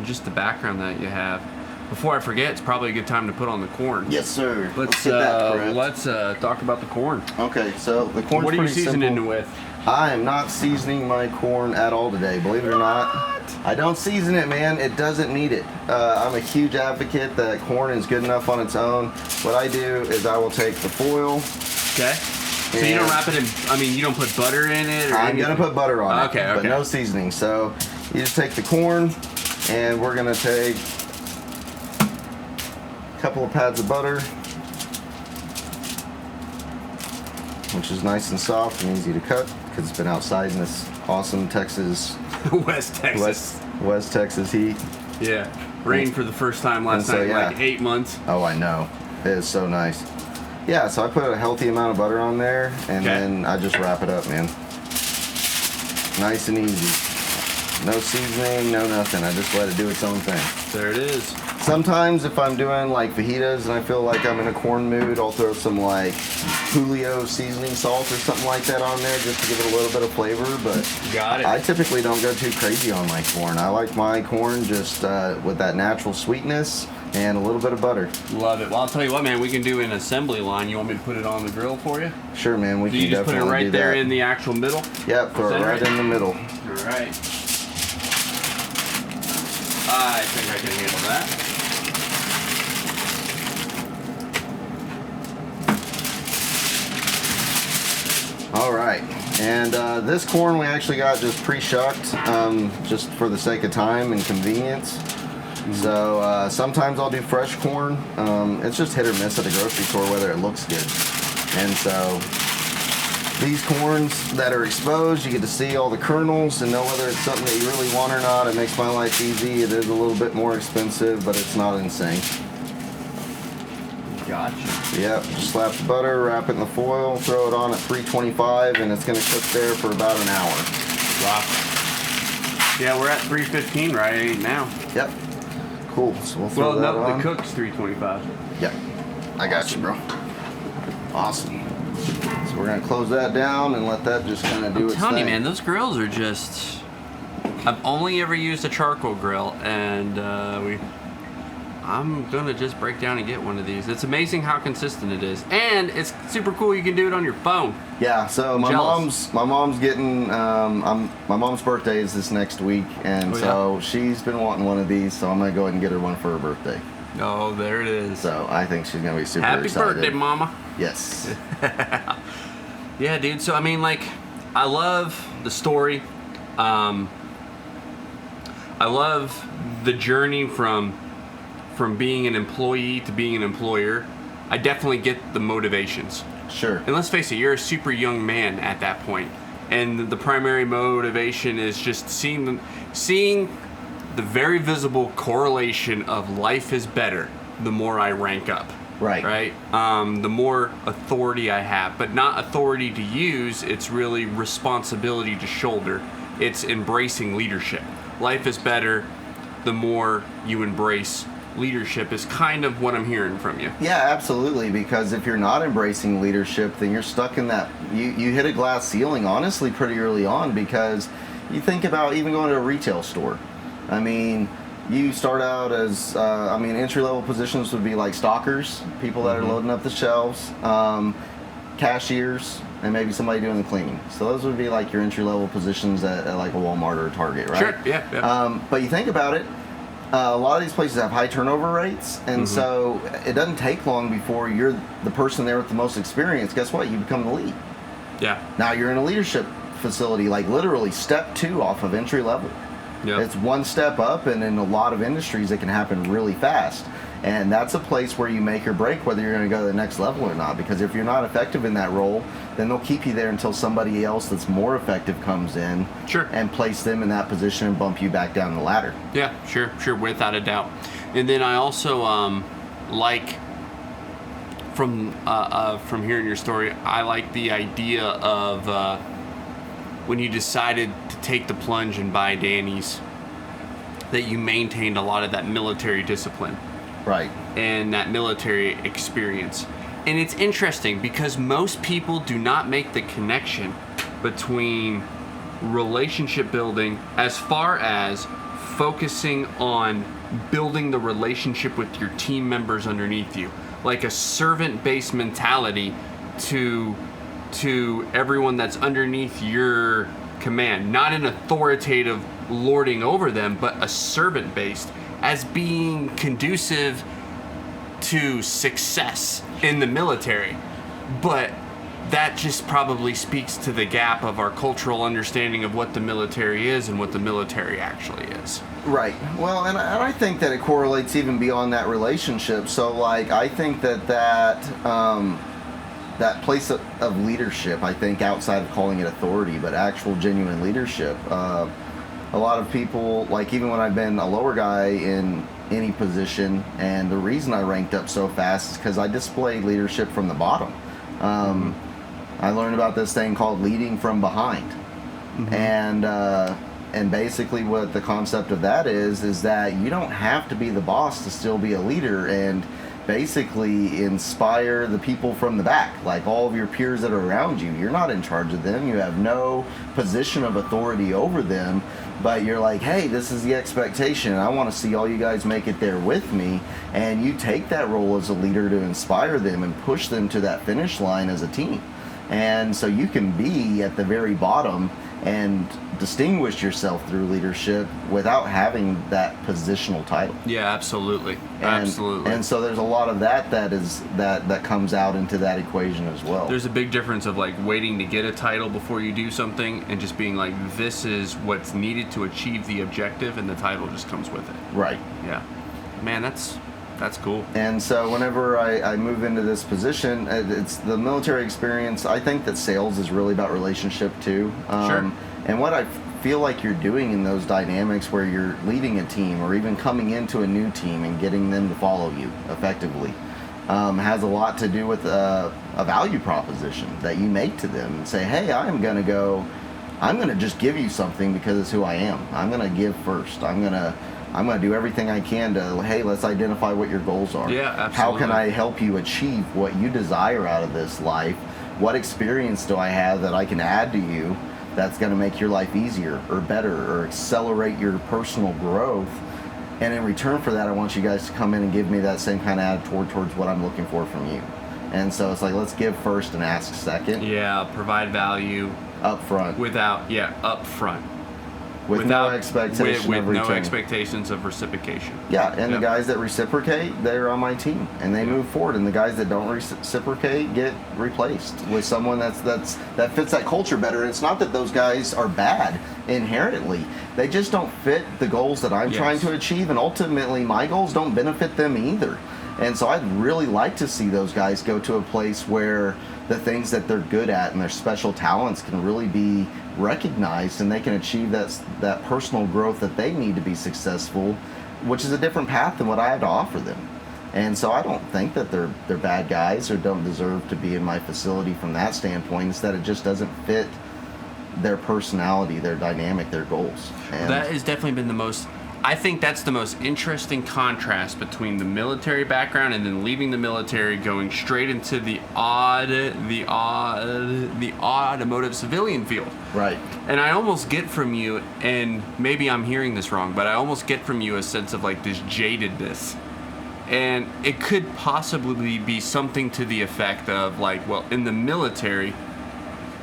Just the background that you have. Before I forget, it's probably a good time to put on the corn. Yes, sir. Let's get that prepped. let's talk about the corn. Okay, so the corn's What are you pretty seasoning simple. it with? I am not seasoning my corn at all today, believe it or not. I don't season it, man. It doesn't need it. I'm a huge advocate that corn is good enough on its own. What I do is I will take the foil. Okay. So you don't wrap it in, you don't put butter in it? Or I'm going to put butter on it, Okay. but no seasoning. So you just take the corn, and we're going to take a couple of pads of butter, which is nice and soft and easy to cut because it's been outside in this awesome Texas, West Texas. West Texas heat. Yeah. Rained for the first time last And so, night in yeah. like 8 months. Oh, I know. It is so nice. Yeah, so I put a healthy amount of butter on there, and then I just wrap it up, man. Nice and easy. No seasoning, no nothing. I just let it do its own thing. There it is. Sometimes if I'm doing like fajitas and I feel like I'm in a corn mood, I'll throw some like Julio seasoning salt or something like that on there just to give it a little bit of flavor. But Got it. I typically don't go too crazy on my corn. I like my corn just with that natural sweetness and a little bit of butter. Love it. Well, I'll tell you what, man. We can do an assembly line. You want me to put it on the grill for you? Sure, man. We So can you just put it definitely right do there that. in the actual middle? Yep, throw it Center? right in the middle. All right. I think I can handle that. All right, and this corn we actually got just pre-shucked, just for the sake of time and convenience. So sometimes I'll do fresh corn. It's just hit or miss at the grocery store whether it looks good. And so these corns that are exposed, you get to see all the kernels and know whether it's something that you really want or not. It makes my life easy. It is a little bit more expensive, but it's not insane. Gotcha. Yep, just slap the butter, wrap it in the foil, throw it on at 325, and it's going to cook there for about an hour. Wow. Yeah, we're at 315 right now. Yep. Cool. So we'll throw that on. The cook's 325. Yep. I got you, bro. Awesome. So we're going to close that down and let that just kind of do its thing. I'm telling you, man, those grills are just... I've only ever used a charcoal grill, and I'm going to just break down and get one of these. It's amazing how consistent it is. And it's super cool you can do it on your phone. Yeah, so my Jealous. mom's getting my mom's birthday is this next week, and so she's been wanting one of these, so I'm going to go ahead and get her one for her birthday. Oh, there it is. So I think she's going to be super Happy excited. birthday, Mama. Yes. Yeah, dude. So, I mean, like, I love the story. I love the journey from being an employee to being an employer. I definitely get the motivations. Sure. And let's face it, you're a super young man at that point. And the primary motivation is just seeing the very visible correlation of life is better the more I rank up. Right. Right? The more authority I have, but not authority to use, it's really responsibility to shoulder. It's embracing leadership. Life is better the more you embrace leadership is kind of what I'm hearing from you. Yeah, absolutely. Because if you're not embracing leadership, then you're stuck in that. You hit a glass ceiling, honestly, pretty early on. Because you think about even going to a retail store. I mean, you start out as entry-level positions would be like stockers, people that are loading up the shelves, cashiers, and maybe somebody doing the cleaning. So those would be like your entry-level positions at like a Walmart or a Target, right? Sure. Yeah. But you think about it. A lot of these places have high turnover rates, and so it doesn't take long before you're the person there with the most experience. Guess what? You become the lead. Yeah. Now you're in a leadership facility, like literally step 2 off of entry level. Yeah. It's one step up, and in a lot of industries, it can happen really fast. And that's a place where you make or break whether you're going to go to the next level or not. Because if you're not effective in that role, then they'll keep you there until somebody else that's more effective comes in and place them in that position and bump you back down the ladder. Yeah, sure, without a doubt. And then I also like from hearing your story, I like the idea of when you decided to take the plunge and buy Danny's, that you maintained a lot of that military discipline. Right. And that military experience. And it's interesting because most people do not make the connection between relationship building as far as focusing on building the relationship with your team members underneath you. Like a servant-based mentality to everyone that's underneath your command. Not an authoritative lording over them, but a servant-based, as being conducive to success in the military. But that just probably speaks to the gap of our cultural understanding of what the military is and what the military actually is. Right. Well, and I think that it correlates even beyond that relationship. So, like, I think that place of leadership, I think, outside of calling it authority, but actual genuine leadership, a lot of people, like even when I've been a lower guy in any position, and the reason I ranked up so fast is because I displayed leadership from the bottom. I learned about this thing called leading from behind. And basically what the concept of that is that you don't have to be the boss to still be a leader and basically inspire the people from the back, like all of your peers that are around you. You're not in charge of them. You have no position of authority over them, but you're like, hey, this is the expectation. I want to see all you guys make it there with me. And you take that role as a leader to inspire them and push them to that finish line as a team. And so you can be at the very bottom and distinguish yourself through leadership without having that positional title. Yeah, absolutely. Absolutely. And so there's a lot of that comes out into that equation as well. There's a big difference of like waiting to get a title before you do something and just being like, this is what's needed to achieve the objective, and the title just comes with it. Right. Yeah. Man, that's cool. And so whenever I move into this position, it's the military experience. I think that sales is really about relationship too. Sure. And what I feel like you're doing in those dynamics where you're leading a team or even coming into a new team and getting them to follow you effectively has a lot to do with a value proposition that you make to them and say, hey, I'm going to just give you something because it's who I am. I'm going to give first. I'm going to do everything I can to, hey, let's identify what your goals are. Yeah, absolutely. How can I help you achieve what you desire out of this life? What experience do I have that I can add to you that's going to make your life easier or better or accelerate your personal growth? And in return for that, I want you guys to come in and give me that same kind of attitude towards what I'm looking for from you. And so it's like, let's give first and ask second. Yeah, provide value. Up front. Up front. With no expectation with of no return. Expectations of reciprocation. Yeah, and the guys that reciprocate, they're on my team, and they move forward. And the guys that don't reciprocate get replaced with someone that fits that culture better. And it's not that those guys are bad inherently; they just don't fit the goals that I'm trying to achieve, and ultimately, my goals don't benefit them either. And so I'd really like to see those guys go to a place where the things that they're good at and their special talents can really be recognized, and they can achieve that personal growth that they need to be successful, which is a different path than what I have to offer them. And so I don't think that they're bad guys or don't deserve to be in my facility from that standpoint. It's that it just doesn't fit their personality, their dynamic, their goals. And that has definitely been the most I think that's the most interesting contrast between the military background and then leaving the military, going straight into the automotive civilian field. Right. And I almost get from you, and maybe I'm hearing this wrong, but I almost get from you a sense of like this jadedness. And it could possibly be something to the effect of like, well, in the military,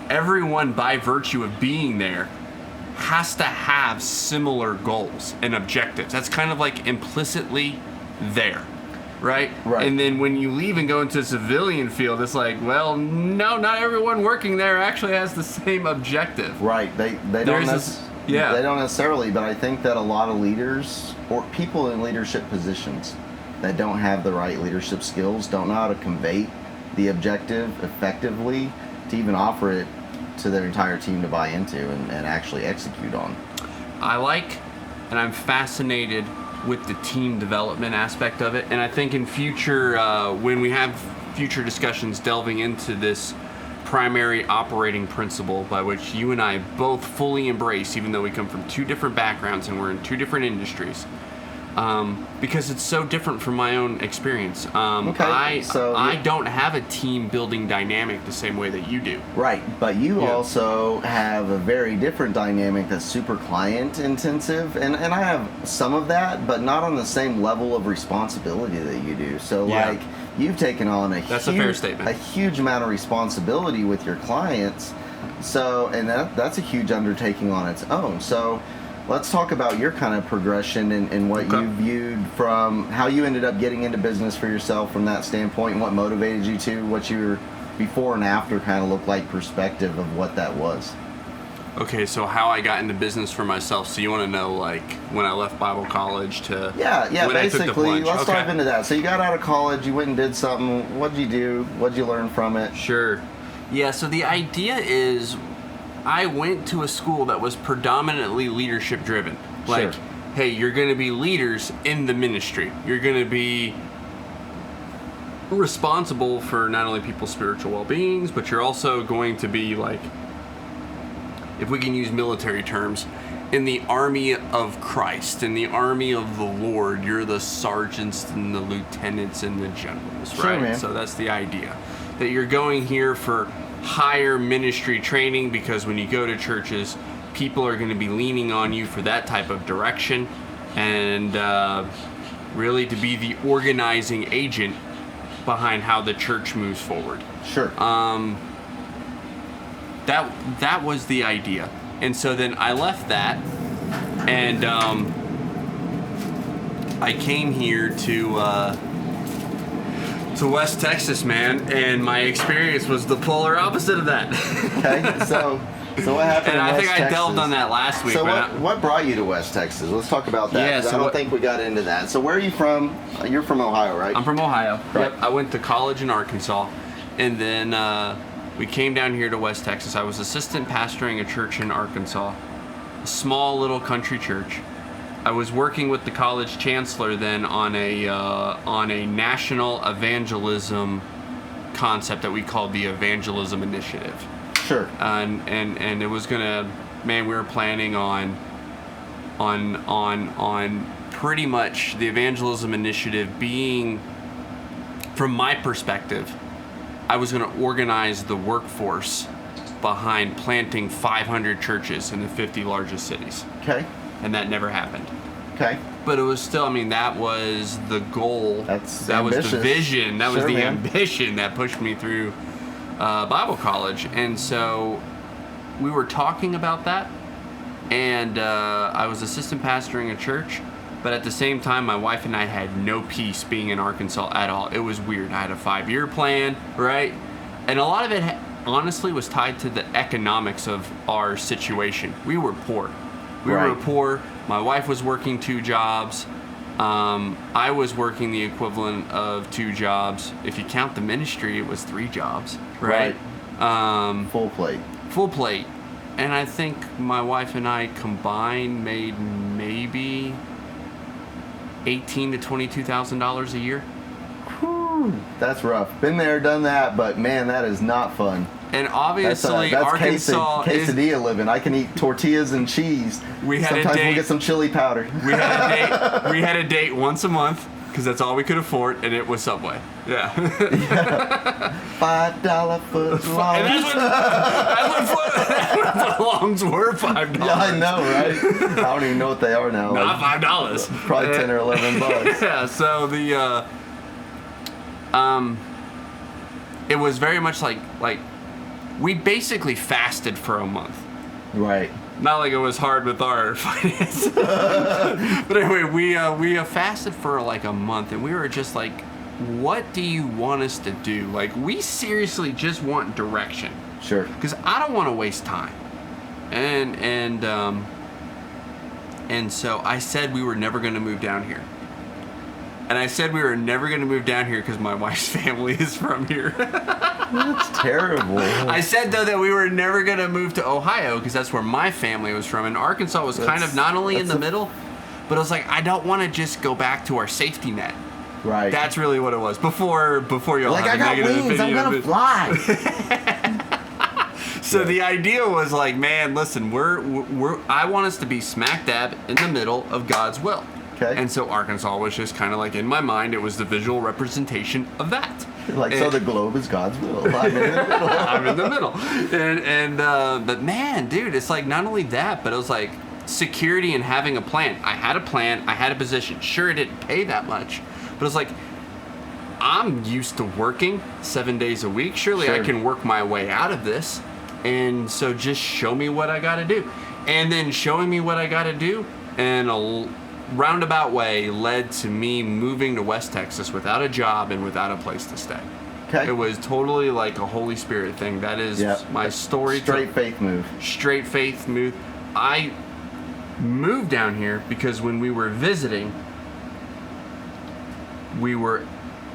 everyone by virtue of being there has to have similar goals and objectives. That's kind of like implicitly there, right? Right. And then when you leave and go into the civilian field, it's like, well, no, not everyone working there actually has the same objective. Right. They don't they don't necessarily, but I think that a lot of leaders or people in leadership positions that don't have the right leadership skills don't know how to convey the objective effectively to even offer it to their entire team to buy into and actually execute on. I like, and I'm fascinated with the team development aspect of it. And I think in future, when we have future discussions delving into this primary operating principle by which you and I both fully embrace, even though we come from two different backgrounds and we're in two different industries, because it's so different from my own experience. I don't have a team building dynamic the same way that you do. Right, but you also have a very different dynamic that's super client intensive, and I have some of that, but not on the same level of responsibility that you do. So like you've taken on a fair statement. A huge amount of responsibility with your clients. So, and that's a huge undertaking on its own. So let's talk about your kind of progression and what you viewed from how you ended up getting into business for yourself from that standpoint, and what motivated you to, what your before and after kind of looked like perspective of what that was. Okay, so how I got into business for myself. So you want to know like when I left Bible college to when I took the plunge. Let's dive into that. So you got out of college, you went and did something. What'd you do? What'd you learn from it? Sure. Yeah, so the idea is I went to a school that was predominantly leadership driven. Like, hey, you're going to be leaders in the ministry. You're going to be responsible for not only people's spiritual well-beings, but you're also going to be like, if we can use military terms, in the army of Christ, in the army of the Lord. You're the sergeants and the lieutenants and the generals, right? Sure, man. So that's the idea. That you're going here for higher ministry training, because when you go to churches, people are going to be leaning on you for that type of direction, and really to be the organizing agent behind how the church moves forward. Sure. That was the idea. And so then I left that, and I came here to West Texas, man, and my experience was the polar opposite of that. Okay, so what happened? And in I West think Texas? I delved on that last week. So what brought you to West Texas? Let's talk about that. Yeah, so I don't think we got into that. So where are you from? You're from Ohio, right? I'm from Ohio. Right. Yep. I went to college in Arkansas, and then we came down here to West Texas. I was assistant pastoring a church in Arkansas, a small little country church. I was working with the college chancellor then on a national evangelism concept that we called the Evangelism Initiative. Sure. And it was gonna, man, we were planning on pretty much the Evangelism Initiative being, from my perspective, I was gonna organize the workforce behind planting 500 churches in the 50 largest cities. Okay. And that never happened. Okay. But it was still, I mean, that was the goal. That was the vision. That was the man. ambition that pushed me through Bible college. And so we were talking about that. And I was assistant pastoring a church. But at the same time, my wife and I had no peace being in Arkansas at all. It was weird. I had a 5-year plan, right? And a lot of it, honestly, was tied to the economics of our situation. We were poor. We were poor. My wife was working 2 jobs. I was working the equivalent of 2 jobs. If you count the ministry, it was 3 jobs, right? Full plate. Full plate. And I think my wife and I combined made maybe $18,000 to $22,000 a year. Whew, that's rough. Been there, done that, but man, that is not fun. And obviously, that's Arkansas quesadilla living. I can eat tortillas and cheese. Sometimes we'll get some chili powder. We had a date once a month because that's all we could afford, and it was Subway. Yeah. $5 foot longs. And that's what longs were, $5. Yeah, I know, right? I don't even know what they are now. Not $5. Probably 10 or 11 bucks. Yeah. So it was very much like we basically fasted for a month. Right. Not like it was hard with our finance. But anyway, we fasted for like a month, and we were just like, what do you want us to do? Like, we seriously just want direction. Sure. Because I don't want to waste time. And so I said we were never going to move down here. And I said we were never going to move down here because my wife's family is from here. That's terrible. I said, though, that we were never going to move to Ohio because that's where my family was from. And Arkansas was kind of not only in the middle, but I was like, I don't want to just go back to our safety net. Right. That's really what it was. Before you'll like, have a negative opinion. I'm going to fly. So the idea was like, man, listen, I want us to be smack dab in the middle of God's will. Okay. And so Arkansas was just kind of like, in my mind, it was the visual representation of that. So the globe is God's will. I'm in the middle. I'm in the middle. But man, dude, it's like not only that, but it was like security and having a plan. I had a plan. I had a position. Sure, it didn't pay that much, but it's like, I'm used to working 7 days a week. Surely I can work my way out of this. And so just show me what I got to do. And then showing me what I got to do in a roundabout way led to me moving to West Texas without a job and without a place to stay. Okay. It was totally like a Holy Spirit thing. That is my story. Straight faith move. Straight faith move. I moved down here because when we were visiting, we were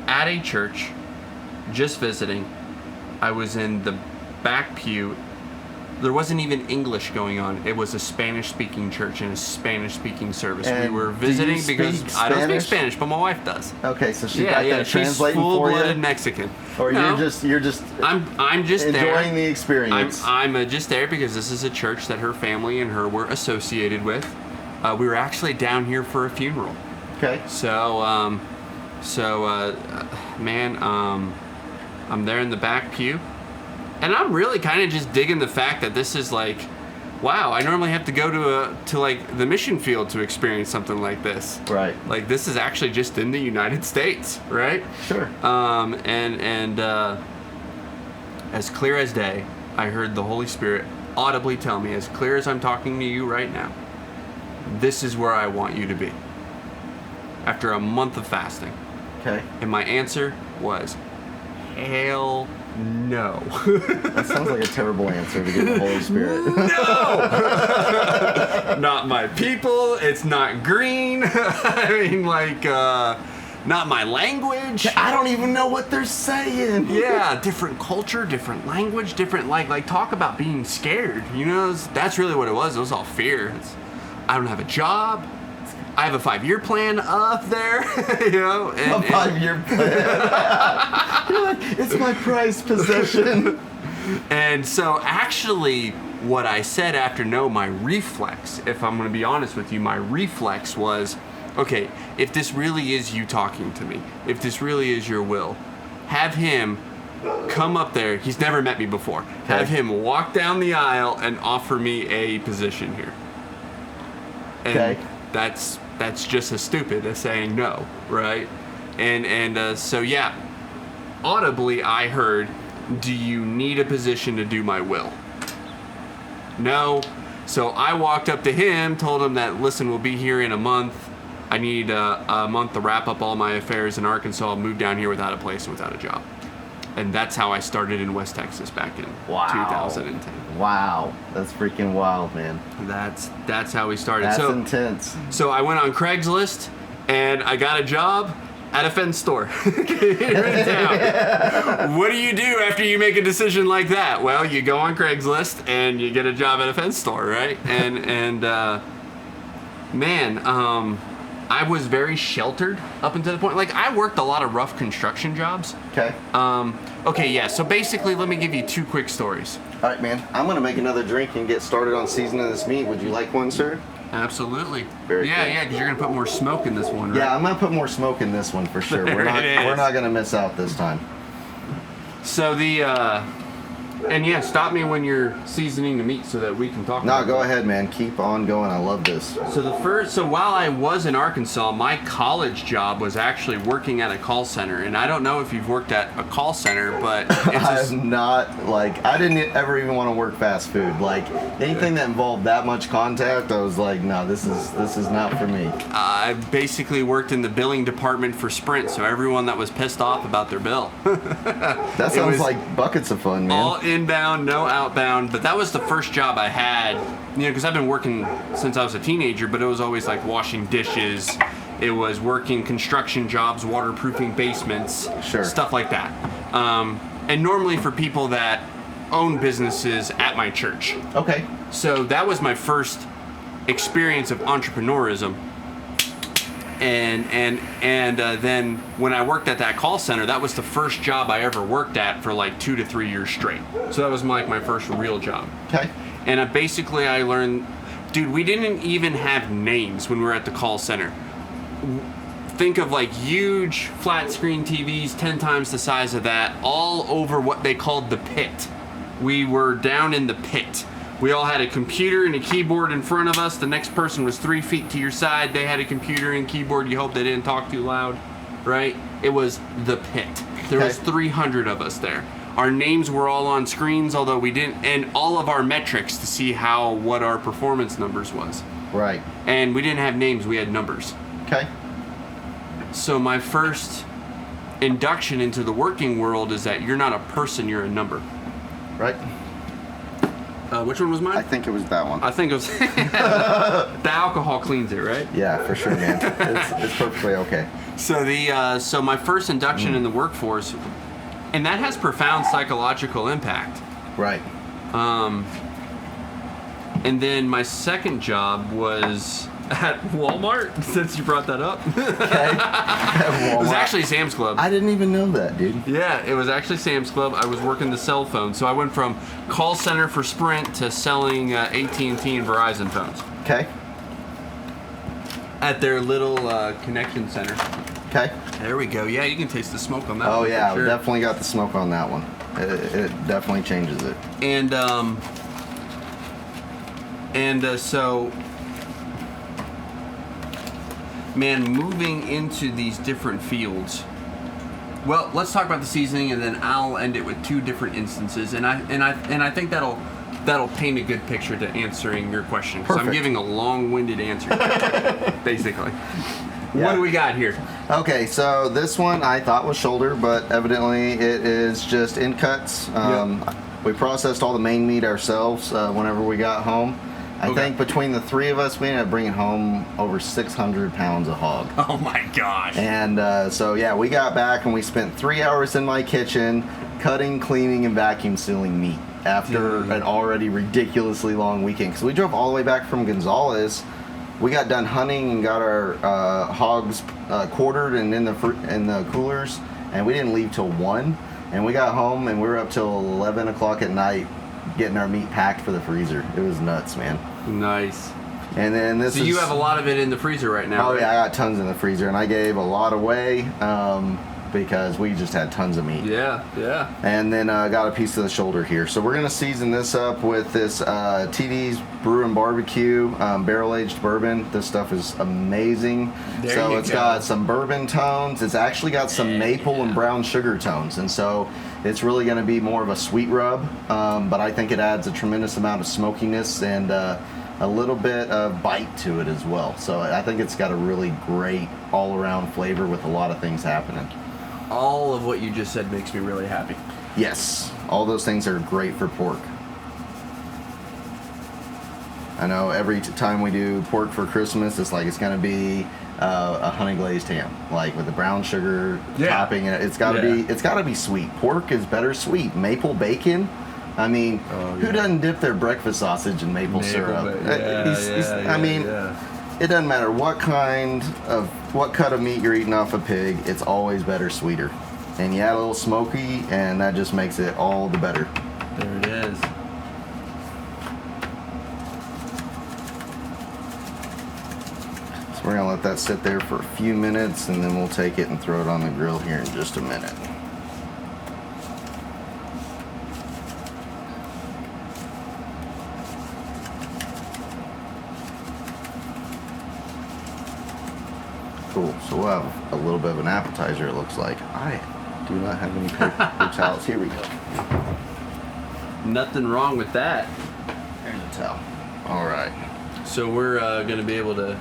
at a church, just visiting. I was in the back pew. There wasn't even English going on. It was a Spanish-speaking church and a Spanish-speaking service. And we were visiting because I don't speak Spanish? Spanish, but my wife does. Okay, so she got that translating she's for you? full-blooded Mexican. Or No, you're just I'm just there. enjoying the experience. I'm just there because this is a church that her family and her were associated with. We were actually down here for a funeral. Okay. So, man, I'm there in the back pew, and I'm really kind of just digging the fact that this is like, wow, I normally have to go to like the mission field to experience something like this. Right. Like this is actually just in the United States, right? Sure. And as clear as day, I heard the Holy Spirit audibly tell me, as clear as I'm talking to you right now, this is where I want you to be. After a month of fasting. Okay. And my answer was, hell no. That sounds like a terrible answer to give the Holy Spirit. No! Not my people. It's not green. I mean, like, not my language. I don't even know what they're saying. Yeah, different culture, different language, different, like talk about being scared. You know, that's really what it was. It was all fear. I don't have a job. I have a 5-year plan up there, you know. A 5-year plan. You're like, it's my prized possession. And so actually what I said after no, my reflex, if I'm going to be honest with you, my reflex was, okay, if this really is you talking to me, if this really is your will, have him come up there. He's never met me before. Okay. Have him walk down the aisle and offer me a position here. And okay. That's just as stupid as saying no, right? And so yeah, audibly I heard, do you need a position to do my will? No. So I walked up to him, told him that, listen, we'll be here in a month. I need a month to wrap up all my affairs in Arkansas, move down here without a place and without a job. And that's how I started in West Texas back in 2010. Wow, that's freaking wild, man. That's how we started. That's intense. So I went on Craigslist and I got a job at a fence store here in town. What do you do after you make a decision like that? Well, you go on Craigslist and you get a job at a fence store, right? And man, I was very sheltered up until the point. Like, I worked a lot of rough construction jobs. Okay. Okay, yeah. So basically, let me give you 2 quick stories. All right, man. I'm gonna make another drink and get started on seasoning this meat. Would you like one, sir? Absolutely. Very yeah, cool. yeah, because you're gonna put more smoke in this one, right? Yeah, I'm gonna put more smoke in this one for sure. There it is. We're not gonna miss out this time. So and yeah, stop me when you're seasoning the meat so that we can talk. No, go ahead, man. Keep on going. I love this. So while I was in Arkansas, my college job was actually working at a call center, and I don't know if you've worked at a call center, but it's I didn't ever even want to work fast food. Like anything that involved that much contact, I was like, no, this is not for me. I basically worked in the billing department for Sprint, so everyone that was pissed off about their bill. That sounds like buckets of fun, man. All inbound, no outbound, but that was the first job I had, because I've been working since I was a teenager, but it was always like washing dishes. It was working construction jobs, waterproofing basements, Sure. stuff like that. And normally for people that own businesses at my church. Okay. So that was my first experience of entrepreneurism. And then when I worked at that call center, that was the first job I ever worked at for like 2 to 3 years straight. So that was my first real job. Okay. And I learned, dude, we didn't even have names when we were at the call center. Think of like huge flat screen TVs, 10 times the size of that, all over what they called the pit. We were down in the pit. We all had a computer and a keyboard in front of us. The next person was 3 feet to your side. They had a computer and keyboard. You hope they didn't talk too loud, right? It was the pit. There was 300 of us there. Our names were all on screens, although we didn't, and all of our metrics to see what our performance numbers was. Right. And we didn't have names, we had numbers. Okay. So my first induction into the working world is that you're not a person, you're a number. Right. Which one was mine? I think it was that one. I think it was the alcohol cleans it, right? Yeah, for sure, man. It's perfectly okay. So my first induction in the workforce, and that has profound psychological impact. Right. And then my second job was at Walmart, since you brought that up. Okay. It was actually Sam's Club. I didn't even know that, dude. Yeah, it was actually Sam's Club. I was working the cell phone, so I went from call center for Sprint to selling AT&T and Verizon phones Okay. at their little connection center. Okay. There we go. Yeah, you can taste the smoke on that one. Oh yeah, for sure. we definitely got the smoke on that one. It definitely changes it. So, man, moving into these different fields. Well, let's talk about the seasoning, and then I'll end it with 2 different instances, and I think that'll paint a good picture to answering your question. Because I'm giving a long-winded answer, basically. Yeah. What do we got here? Okay, so this one I thought was shoulder, but evidently it is just in cuts. We processed all the main meat ourselves whenever we got home. I think between the 3 of us, we ended up bringing home over 600 pounds of hog. Oh my gosh. And so yeah, we got back and we spent 3 hours in my kitchen cutting, cleaning, and vacuum sealing meat after an already ridiculously long weekend. Because we drove all the way back from Gonzales. We got done hunting and got our hogs quartered and in the coolers, and we didn't leave till 1. And we got home and we were up till 11 o'clock at night getting our meat packed for the freezer. It was nuts, man. Nice. And then So you have a lot of it in the freezer right now, Oh right? yeah, I got tons in the freezer, and I gave a lot away because we just had tons of meat. Yeah. And then got a piece of the shoulder here. So we're gonna season this up with this TD's Brew and Barbecue barrel-aged bourbon. This stuff is amazing. So it's got some bourbon tones. It's actually got some maple and brown sugar tones, and so it's really gonna be more of a sweet rub. But I think it adds a tremendous amount of smokiness and a little bit of bite to it as well. So I think it's got a really great all-around flavor with a lot of things happening. All of what you just said makes me really happy. Yes, all those things are great for pork. I know every time we do pork for Christmas, it's going to be a honey glazed ham, like with the brown sugar topping. And it's got to be sweet. Pork is better sweet. Maple bacon. I mean, who doesn't dip their breakfast sausage in maple syrup? it doesn't matter what cut of meat you're eating off a pig, it's always better sweeter. And you add a little smoky, and that just makes it all the better. There it is. So we're gonna let that sit there for a few minutes, and then we'll take it and throw it on the grill here in just a minute. Cool. So we'll have a little bit of an appetizer, it looks like. I do not have any paper towels. Here we go. Nothing wrong with that. Here's a towel. All right. So we're going to be able to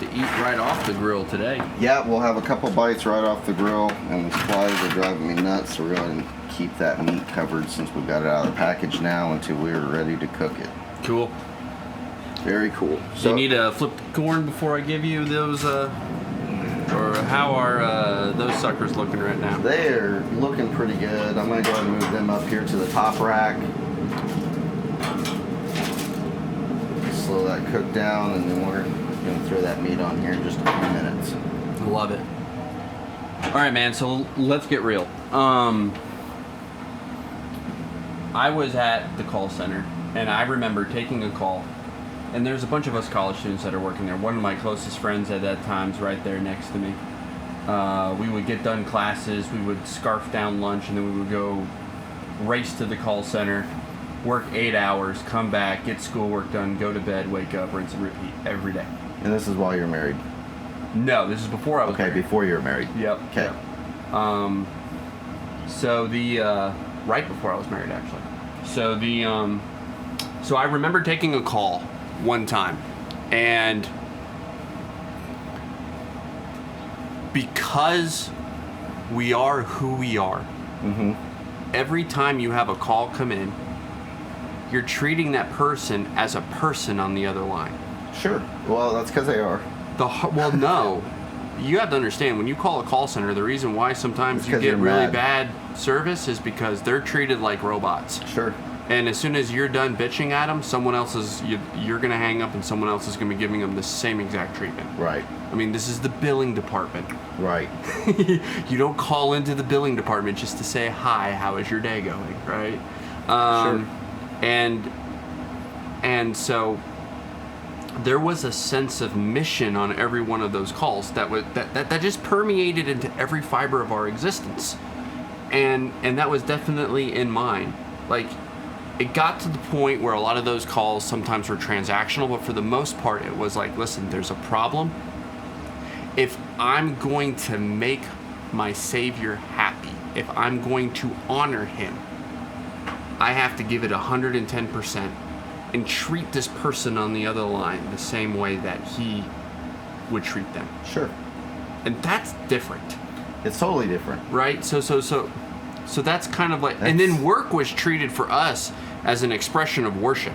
eat right off the grill today. Yeah, we'll have a couple bites right off the grill, and the supplies are driving me nuts, so we're going to keep that meat covered since we've got it out of the package now until we're ready to cook it. Cool. Very cool. So you need to flip the corn before I give you those, or how are those suckers looking right now? They are looking pretty good. I'm going to go ahead and move them up here to the top rack. Slow that cook down, and then we're going to throw that meat on here in just a few minutes. Love it. All right, man, so let's get real. I was at the call center, and I remember taking a call. And there's a bunch of us college students that are working there. One of my closest friends at that time's right there next to me. We would get done classes, we would scarf down lunch, and then we would go race to the call center, work 8 hours, come back, get schoolwork done, go to bed, wake up, rinse and repeat every day. And this is while you're married? No, this is before I was married. Okay, before you were married. Yep. Okay. Yep. So the right before I was married, actually. So the so I remember taking a call one time, and because we are who we are, every time you have a call come in, you're treating that person as a person on the other line. Sure. Well, that's because they are. Well, no. You have to understand, when you call a call center, the reason why sometimes you get really bad service is because they're treated like robots. Sure. And as soon as you're done bitching at them, you're going to hang up, and someone else is going to be giving them the same exact treatment. Right. I mean, this is the billing department. Right. You don't call into the billing department just to say, hi, how is your day going, right? Sure. And so there was a sense of mission on every one of those calls that just permeated into every fiber of our existence. And that was definitely in mine. Like, it got to the point where a lot of those calls sometimes were transactional, but for the most part, it was like, listen, there's a problem. If I'm going to make my Savior happy, if I'm going to honor him, I have to give it 110% and treat this person on the other line the same way that he would treat them. Sure. And that's different. It's totally different. Right? So that's kind of like, and then work was treated for us as an expression of worship.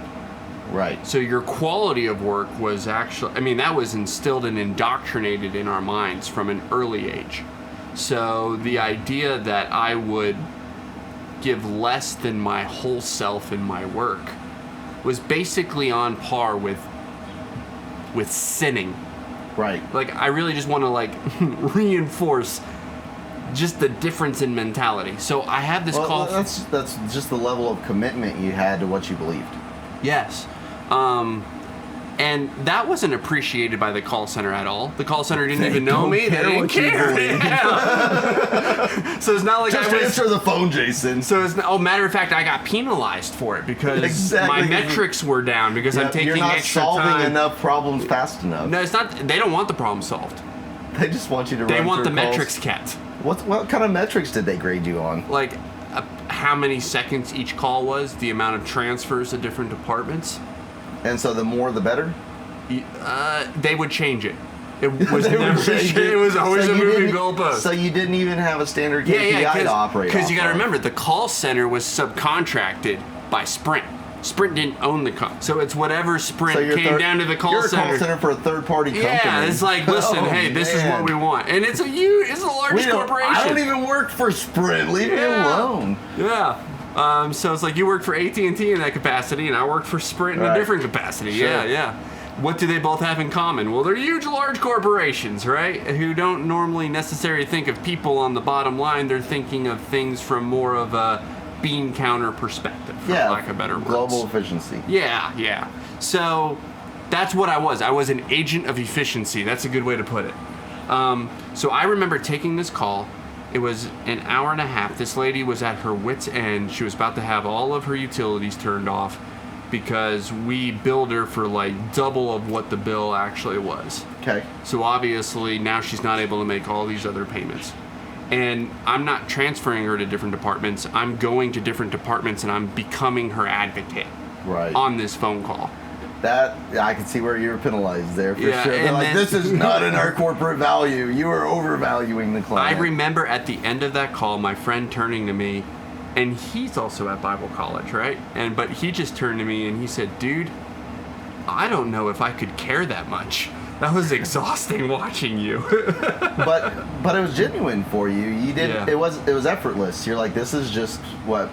Right. So your quality of work was actually, I mean, that was instilled and indoctrinated in our minds from an early age. So the idea that I would give less than my whole self in my work was basically on par with sinning. Right. Like, I really just want to reinforce just the difference in mentality. So I have this call. That's just the level of commitment you had to what you believed. Yes. And that wasn't appreciated by the call center at all. The call center didn't even know me. They didn't care. Yeah. So it's not like just answer the phone, Jason. So it's not, matter of fact, I got penalized for it because my metrics were down because I'm taking extra time. You're not solving enough problems fast enough. No, it's not. They don't want the problem solved. They just want you to. They want the calls. metrics kept. What kind of metrics did they grade you on? Like how many seconds each call was, the amount of transfers to different departments. And so the more the better? They would change it. It was never it was always a moving goalpost. So you didn't even have a standard KPI to operate off. Because you got to remember, the call center was subcontracted by Sprint. Sprint didn't own the call. So it's whatever Sprint came down to the call center. You're a call center for a third-party company. Yeah, it's like, listen, hey, this is what we want. And it's the largest corporation. I don't even work for Sprint. Leave me alone. Yeah. So it's like you worked for AT&T in that capacity, and I worked for Sprint in a different capacity. Sure. Yeah. What do they both have in common? Well, they're huge, large corporations, right? Who don't normally necessarily think of people on the bottom line. They're thinking of things from more of a bean counter perspective, for lack of better words. Global efficiency. Yeah. So that's what I was. I was an agent of efficiency. That's a good way to put it. So I remember taking this call. It was an hour and a half. This lady was at her wit's end. She was about to have all of her utilities turned off because we billed her for like double of what the bill actually was. Okay. So obviously now she's not able to make all these other payments. And I'm not transferring her to different departments. I'm going to different departments and I'm becoming her advocate on this phone call. That, I can see where you were penalized there for sure. They're like, then, this is not in our corporate value. You are overvaluing the client. I remember at the end of that call, my friend turning to me, and he's also at Bible college, right? But he just turned to me and he said, dude, I don't know if I could care that much. That was exhausting watching you. but it was genuine for you. You didn't. It was effortless. You're like, this is just what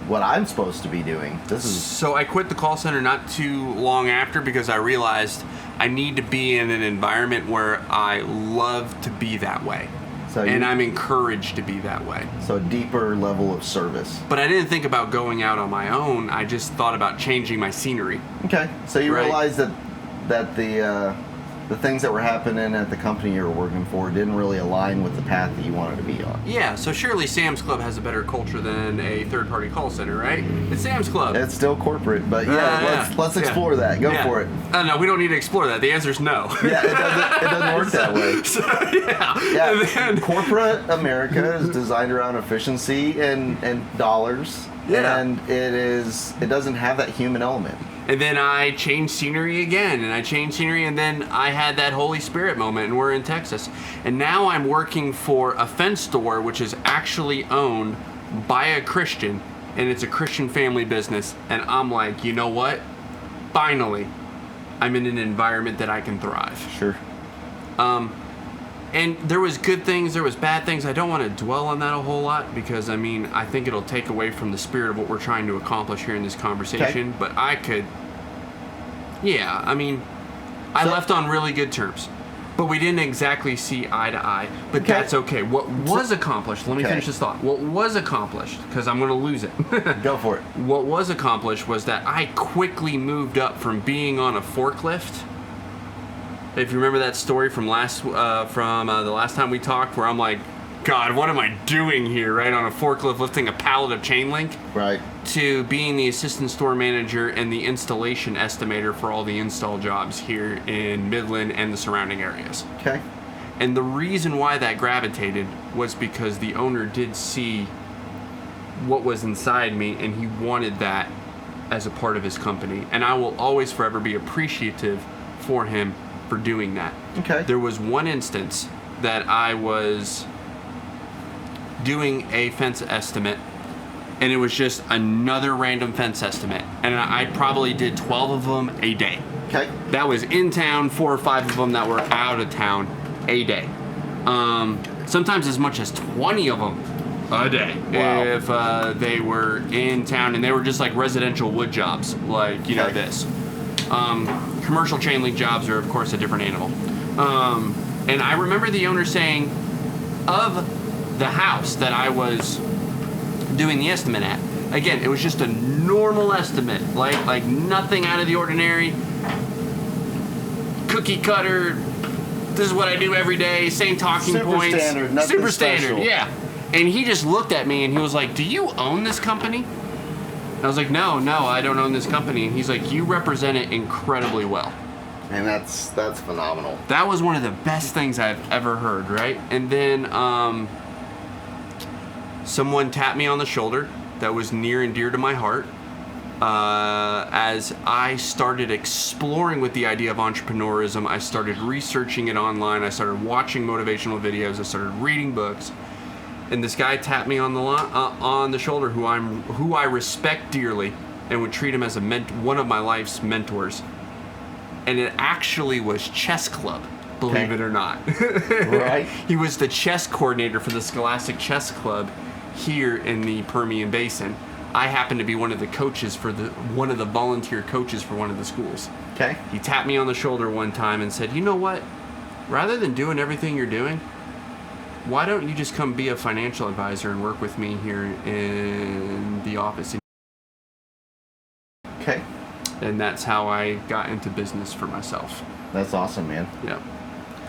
I'm supposed to be doing. So I quit the call center not too long after because I realized I need to be in an environment where I love to be that way. And I'm encouraged to be that way. So a deeper level of service. But I didn't think about going out on my own. I just thought about changing my scenery. Okay. So you realized that the things that were happening at the company you were working for didn't really align with the path that you wanted to be on. Yeah, so surely Sam's Club has a better culture than a third-party call center, right? It's Sam's Club. It's still corporate, but let's explore that. Go for it. No, we don't need to explore that. The answer's no. Yeah, it doesn't work that way. So, corporate America is designed around efficiency and dollars, and it doesn't have that human element. And then I changed scenery again, and then I had that Holy Spirit moment, and we're in Texas. And now I'm working for a fence store, which is actually owned by a Christian, and it's a Christian family business. And I'm like, you know what? Finally, I'm in an environment that I can thrive. Sure. And there was good things, there was bad things. I don't want to dwell on that a whole lot because, I think it'll take away from the spirit of what we're trying to accomplish here in this conversation. But I could, I left on really good terms. But we didn't exactly see eye to eye. But that's okay. What was accomplished, let me finish this thought. What was accomplished, because I'm going to lose it. Go for it. What was accomplished was that I quickly moved up from being on a forklift. If you remember that story from the last time we talked, where I'm like, God, what am I doing here, right? On a forklift lifting a pallet of chain link. Right. To being the assistant store manager and the installation estimator for all the install jobs here in Midland and the surrounding areas. Okay. And the reason why that gravitated was because the owner did see what was inside me, and he wanted that as a part of his company. And I will always forever be appreciative for him for doing that. Okay. There was one instance that I was doing a fence estimate, and it was just another random fence estimate, and I probably did 12 of them a day. Okay. That was in town, 4 or 5 of them that were out of town a day. Sometimes as much as 20 of them a day. Wow. If they were in town, and they were just like residential wood jobs, like this. Commercial chain link jobs are, of course, a different animal. And I remember the owner saying, of the house that I was doing the estimate at, again, it was just a normal estimate, like nothing out of the ordinary, cookie cutter, this is what I do every day, same talking points. Super standard, nothing super standard, special. yeah. And he just looked at me and he was like, do you own this company? I was like, no, I don't own this company. And he's like, you represent it incredibly well. And that's phenomenal. That was one of the best things I've ever heard, right? And then someone tapped me on the shoulder that was near and dear to my heart as I started exploring with the idea of entrepreneurism. I started researching it online. I started watching motivational videos. I started reading books. And this guy tapped me on the shoulder, who I respect dearly, and would treat him as one of my life's mentors. And it actually was chess club, believe it or not. Right. He was the chess coordinator for the Scholastic Chess Club here in the Permian Basin. I happen to be one of the coaches one of the volunteer coaches for one of the schools. Okay. He tapped me on the shoulder one time and said, "You know what? Rather than doing everything you're doing, why don't you just come be a financial advisor and work with me here in the office?" Okay. And that's how I got into business for myself. That's awesome, man. Yeah.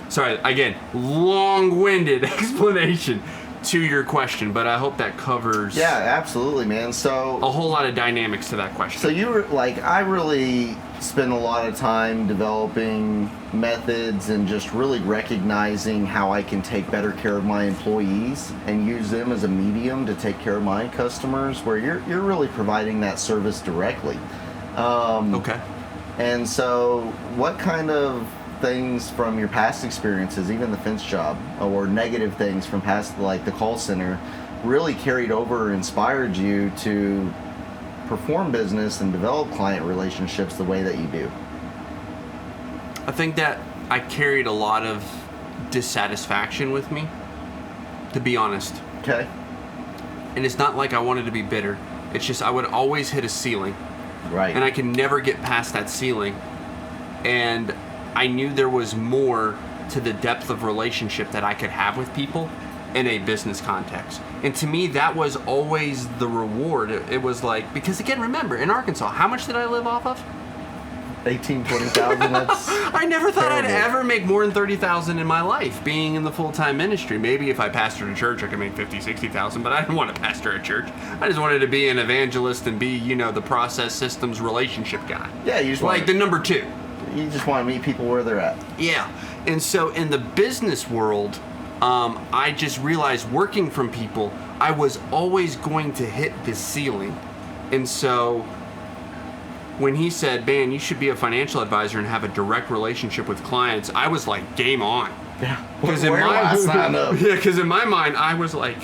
Sorry, again, long-winded explanation to your question, but I hope that covers Yeah, absolutely, man. So a whole lot of dynamics to that question. So you were like, I really spend a lot of time developing methods and just really recognizing how I can take better care of my employees and use them as a medium to take care of my customers, where you're really providing that service directly. Okay. And so what kind of things from your past experiences, even the fence job, or negative things from past, like the call center, really carried over or inspired you to perform business and develop client relationships the way that you do? I think that I carried a lot of dissatisfaction with me, to be honest. Okay. And it's not like I wanted to be bitter. It's just I would always hit a ceiling. Right. And I could never get past that ceiling. And I knew there was more to the depth of relationship that I could have with people in a business context. And to me, that was always the reward. It was like, because again, remember, in Arkansas, how much did I live off of? 18, 20,000, that's I never thought terrible. I'd ever make more than 30,000 in my life being in the full-time ministry. Maybe if I pastored a church, I could make 50, 60,000, but I didn't want to pastor a church. I just wanted to be an evangelist and be, the process systems relationship guy. Yeah, you just like the number 2. You just want to meet people where they're at. Yeah. And so in the business world, I just realized working from people, I was always going to hit the ceiling. And so when he said, "Man, you should be a financial advisor and have a direct relationship with clients," I was like, game on. Yeah. Because Where do I sign up? Yeah, because in my mind, I was like,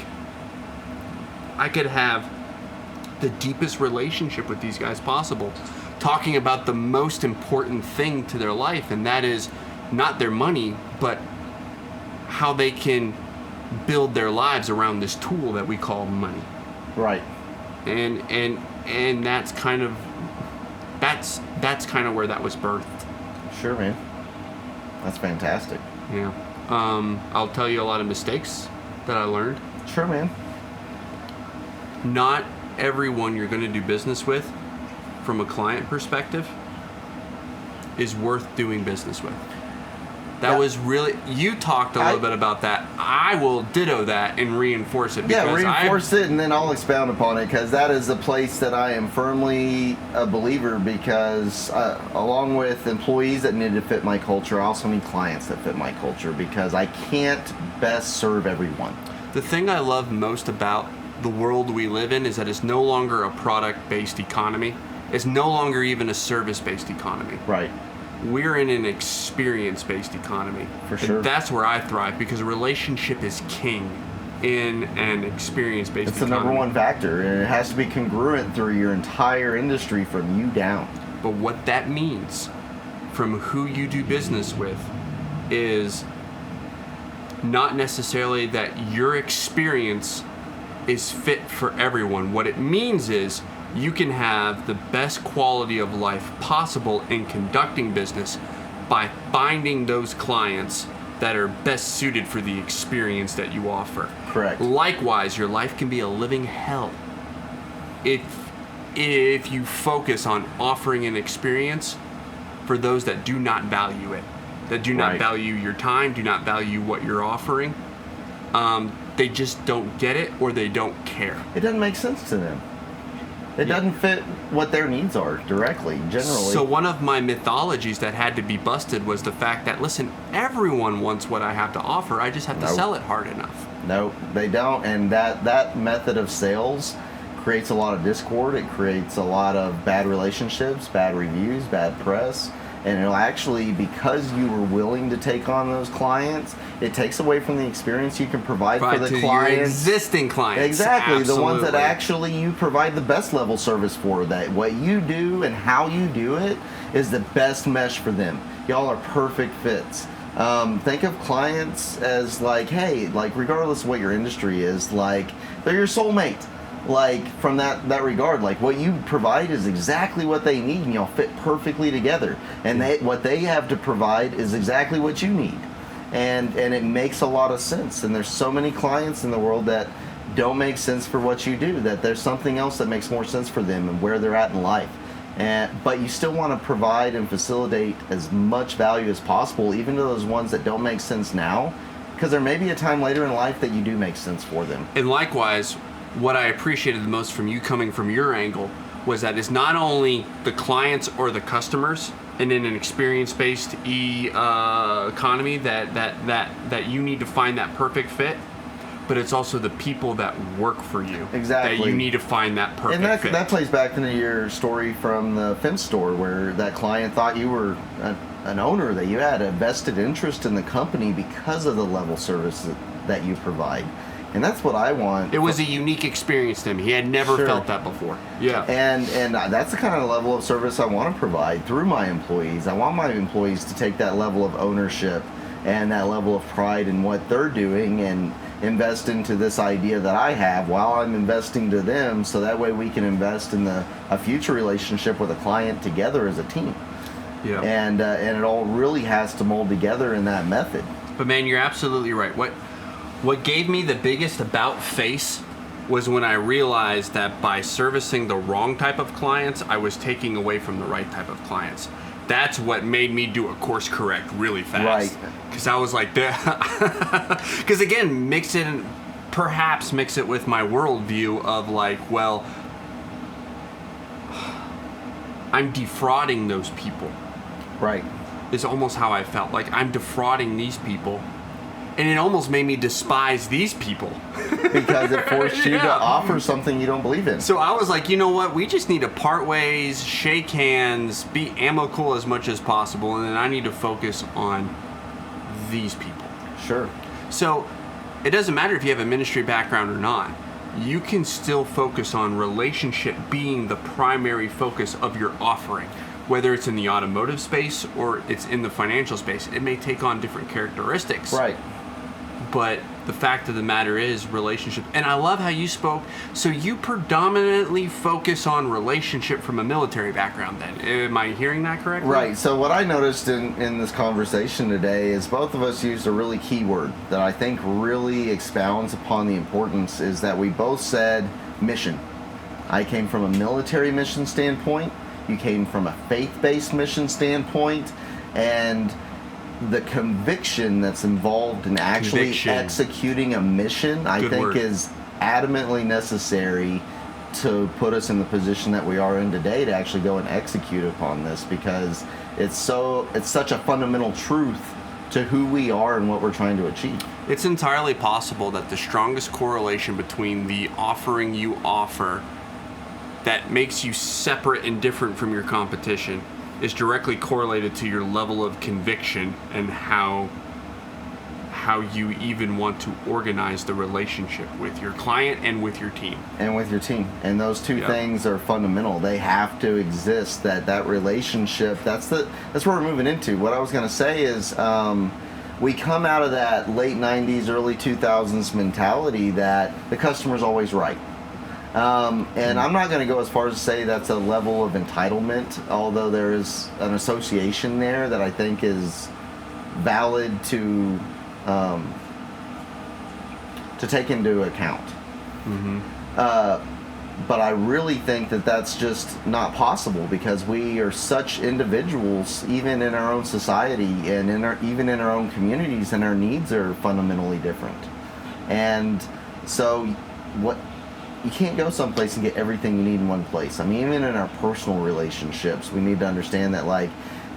I could have the deepest relationship with these guys possible, talking about the most important thing to their life, and that is not their money, but how they can build their lives around this tool that we call money. Right. And that's kind of where that was birthed. Sure, man. That's fantastic. Yeah. I'll tell you a lot of mistakes that I learned. Sure, man. Not everyone you're going to do business with, from a client perspective, is worth doing business with. That was really, you talked a little bit about that. I will ditto that and reinforce it. Yeah, reinforce it, and then I'll expound upon it, because that is a place that I am firmly a believer, because along with employees that need to fit my culture, I also need clients that fit my culture, because I can't best serve everyone. The thing I love most about the world we live in is that it's no longer a product-based economy. It's no longer even a service-based economy. Right. We're in an experience-based economy. For sure. And that's where I thrive, because a relationship is king in an experience-based It's the economy. number one factor, and it has to be congruent through your entire industry from you down. But what that means from who you do business with is not necessarily that your experience is fit for everyone. What it means is you can have the best quality of life possible in conducting business by finding those clients that are best suited for the experience that you offer. Correct. Likewise, your life can be a living hell if you focus on offering an experience for those that do not value it, that do not value your time, do not value what you're offering. They just don't get it, or they don't care. It doesn't make sense to them. It doesn't fit what their needs are directly, generally. So one of my mythologies that had to be busted was the fact that, listen, everyone wants what I have to offer. I just have to sell it hard enough. No, they don't. And that method of sales creates a lot of discord. It creates a lot of bad relationships, bad reviews, bad press. And it'll actually, because you were willing to take on those clients, it takes away from the experience you can provide for the to clients. Your existing clients. Exactly. Absolutely. The ones that actually you provide the best level service for. That what you do and how you do it is the best mesh for them. Y'all are perfect fits. Think of clients as like, hey, like regardless of what your industry is, like they're your soulmate. like from that regard, like what you provide is exactly what they need, and y'all fit perfectly together. And what they have to provide is exactly what you need, and it makes a lot of sense. And there's so many clients in the world that don't make sense for what you do, that there's something else that makes more sense for them and where they're at in life. But you still want to provide and facilitate as much value as possible, even to those ones that don't make sense now, because there may be a time later in life that you do make sense for them. And likewise, what I appreciated the most from you coming from your angle was that it's not only the clients or the customers, and in an experience-based economy that you need to find that perfect fit, but it's also the people that work for you. Exactly. That you need to find that perfect fit. And that plays back into your story from the fence store, where that client thought you were an owner, that you had a vested interest in the company because of the level of service that you provide. And that's what I want. It was a unique experience to him. He had never felt that before. Yeah. And that's the kind of level of service I want to provide through my employees. I want my employees to take that level of ownership and that level of pride in what they're doing and invest into this idea that I have while I'm investing to them, so that way we can invest in a future relationship with a client together as a team. Yeah. And it all really has to mold together in that method. But man, you're absolutely right. What gave me the biggest about face was when I realized that by servicing the wrong type of clients, I was taking away from the right type of clients. That's what made me do a course correct really fast. Right. Because I was like, because again, mix it with my worldview of like, well, I'm defrauding those people. Right. Is almost how I felt. Like I'm defrauding these people. And it almost made me despise these people. Because it forced you to offer something you don't believe in. So I was like, you know what? We just need to part ways, shake hands, be amicable as much as possible, and then I need to focus on these people. Sure. So it doesn't matter if you have a ministry background or not. You can still focus on relationship being the primary focus of your offering. Whether it's in the automotive space or it's in the financial space, it may take on different characteristics. Right. But the fact of the matter is relationship. And I love how you spoke. So you predominantly focus on relationship from a military background then. Am I hearing that correctly? Right. So what I noticed in this conversation today is both of us used a really key word that I think really expounds upon the importance, is that we both said mission. I came from a military mission standpoint. You came from a faith-based mission standpoint, and the conviction that's involved in actually executing a mission, I think, is adamantly necessary to put us in the position that we are in today to actually go and execute upon this, because it's such a fundamental truth to who we are and what we're trying to achieve. It's entirely possible that the strongest correlation between the offering you offer that makes you separate and different from your competition is directly correlated to your level of conviction and how you even want to organize the relationship with your client and with your team. And those two things are fundamental. They have to exist. That relationship, that's where we're moving into. What I was going to say is we come out of that late 90s, early 2000s mentality that the customer's always right. And I'm not going to go as far as to say that's a level of entitlement, although there is an association there that I think is valid to take into account. Mm-hmm. But I really think that that's just not possible, because we are such individuals, even in our own society and even in our own communities, and our needs are fundamentally different. And so you can't go someplace and get everything you need in one place. I mean, even in our personal relationships, we need to understand that, like,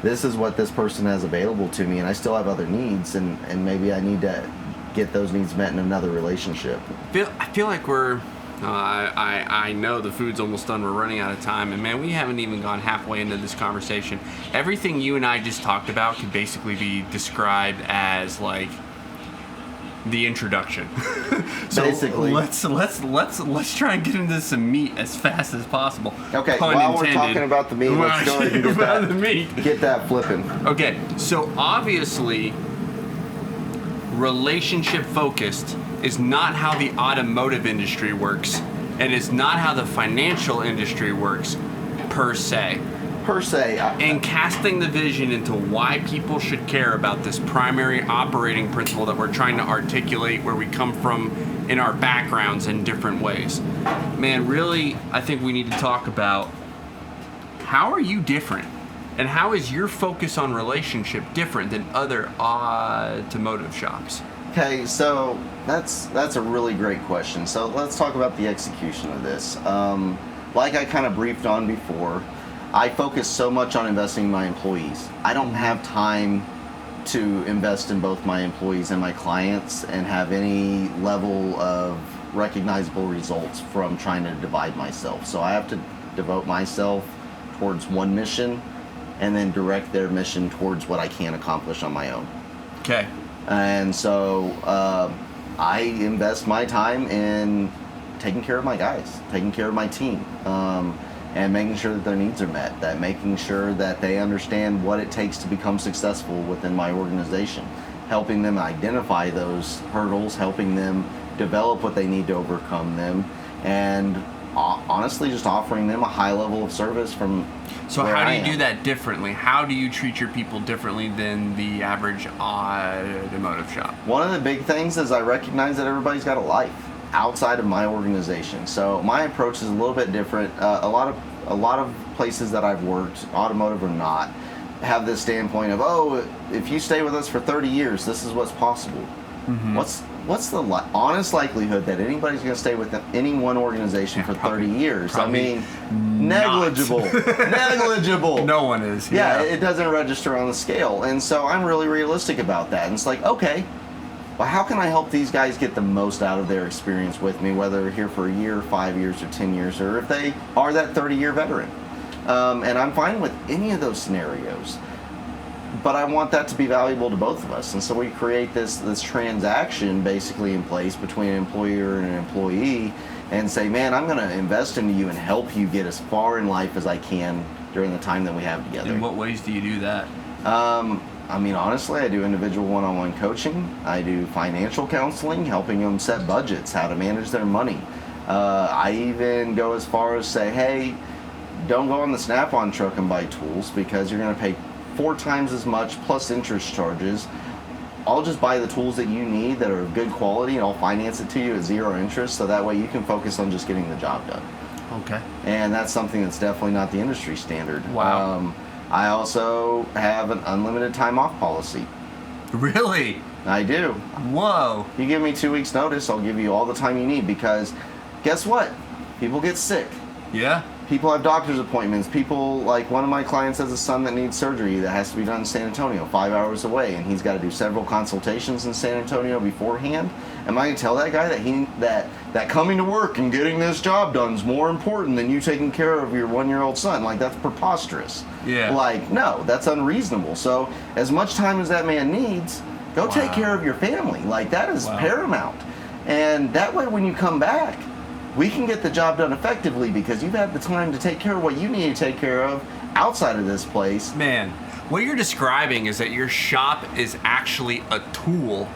this is what this person has available to me, and I still have other needs, and maybe I need to get those needs met in another relationship. I feel like we're... I know the food's almost done. We're running out of time, and man, we haven't even gone halfway into this conversation. Everything you and I just talked about could basically be described as like the introduction. So basically, let's try and get into some meat as fast as possible. Okay, Pun while intended. we're talking about the meat, let's go ahead and get that flipping. Okay, so obviously, relationship focused is not how the automotive industry works, And it's not how the financial industry works, per se. And casting the vision into why people should care about this primary operating principle that we're trying to articulate, where we come from in our backgrounds in different ways. Man, really, I think we need to talk about how are you different? And how is your focus on relationship different than other automotive shops? Okay, so that's a really great question. So let's talk about the execution of this. Like I kind of briefed on before, I focus so much on investing in my employees. I don't have time to invest in both my employees and my clients and have any level of recognizable results from trying to divide myself. So I have to devote myself towards one mission and then direct their mission towards what I can accomplish on my own. Okay. And so I invest my time in taking care of my guys, taking care of my team, and making sure that their needs are met, that making sure that they understand what it takes to become successful within my organization, helping them identify those hurdles, helping them develop what they need to overcome them, and honestly just offering them a high level of service from So how do you do that differently? How do you treat your people differently than the average automotive shop? One of the big things is I recognize that everybody's got a life outside of my organization. So my approach is a little bit different. A lot of places that I've worked, automotive or not, have this standpoint of, oh, if you stay with us for 30 years, this is what's possible. Mm-hmm. What's the honest likelihood that anybody's going to stay with any one organization for 30 years? I mean, negligible. Negligible. No one is. Yeah, it doesn't register on the scale. And so I'm really realistic about that. And it's like, okay, well, how can I help these guys get the most out of their experience with me, whether they're here for a year, 5 years, or 10 years, or if they are that 30-year veteran? And I'm fine with any of those scenarios. But I want that to be valuable to both of us. And so we create this transaction basically in place between an employer and an employee and say, man, I'm going to invest into you and help you get as far in life as I can during the time that we have together. In what ways do you do that? I mean, honestly, I do individual one-on-one coaching. I do financial counseling, helping them set budgets, how to manage their money. I even go as far as say, hey, don't go on the Snap-on truck and buy tools because you're going to pay 4 times as much plus interest charges. I'll just buy the tools that you need that are of good quality and I'll finance it to you at 0 interest so that way you can focus on just getting the job done. Okay. And that's something that's definitely not the industry standard. Wow. I also have an unlimited time off policy. Really? I do. Whoa. You give me 2 weeks notice, I'll give you all the time you need because guess what? People get sick. Yeah. People have doctor's appointments. People, like one of my clients has a son that needs surgery that has to be done in San Antonio, 5 hours away, and he's got to do several consultations in San Antonio beforehand. Am I going to tell that guy that coming to work and getting this job done is more important than you taking care of your 1-year-old son? Like, that's preposterous. Yeah. Like, no, that's unreasonable. So as much time as that man needs, go take care of your family. Like, that is paramount. And that way when you come back, we can get the job done effectively because you've had the time to take care of what you need to take care of outside of this place. Man, what you're describing is that your shop is actually a tool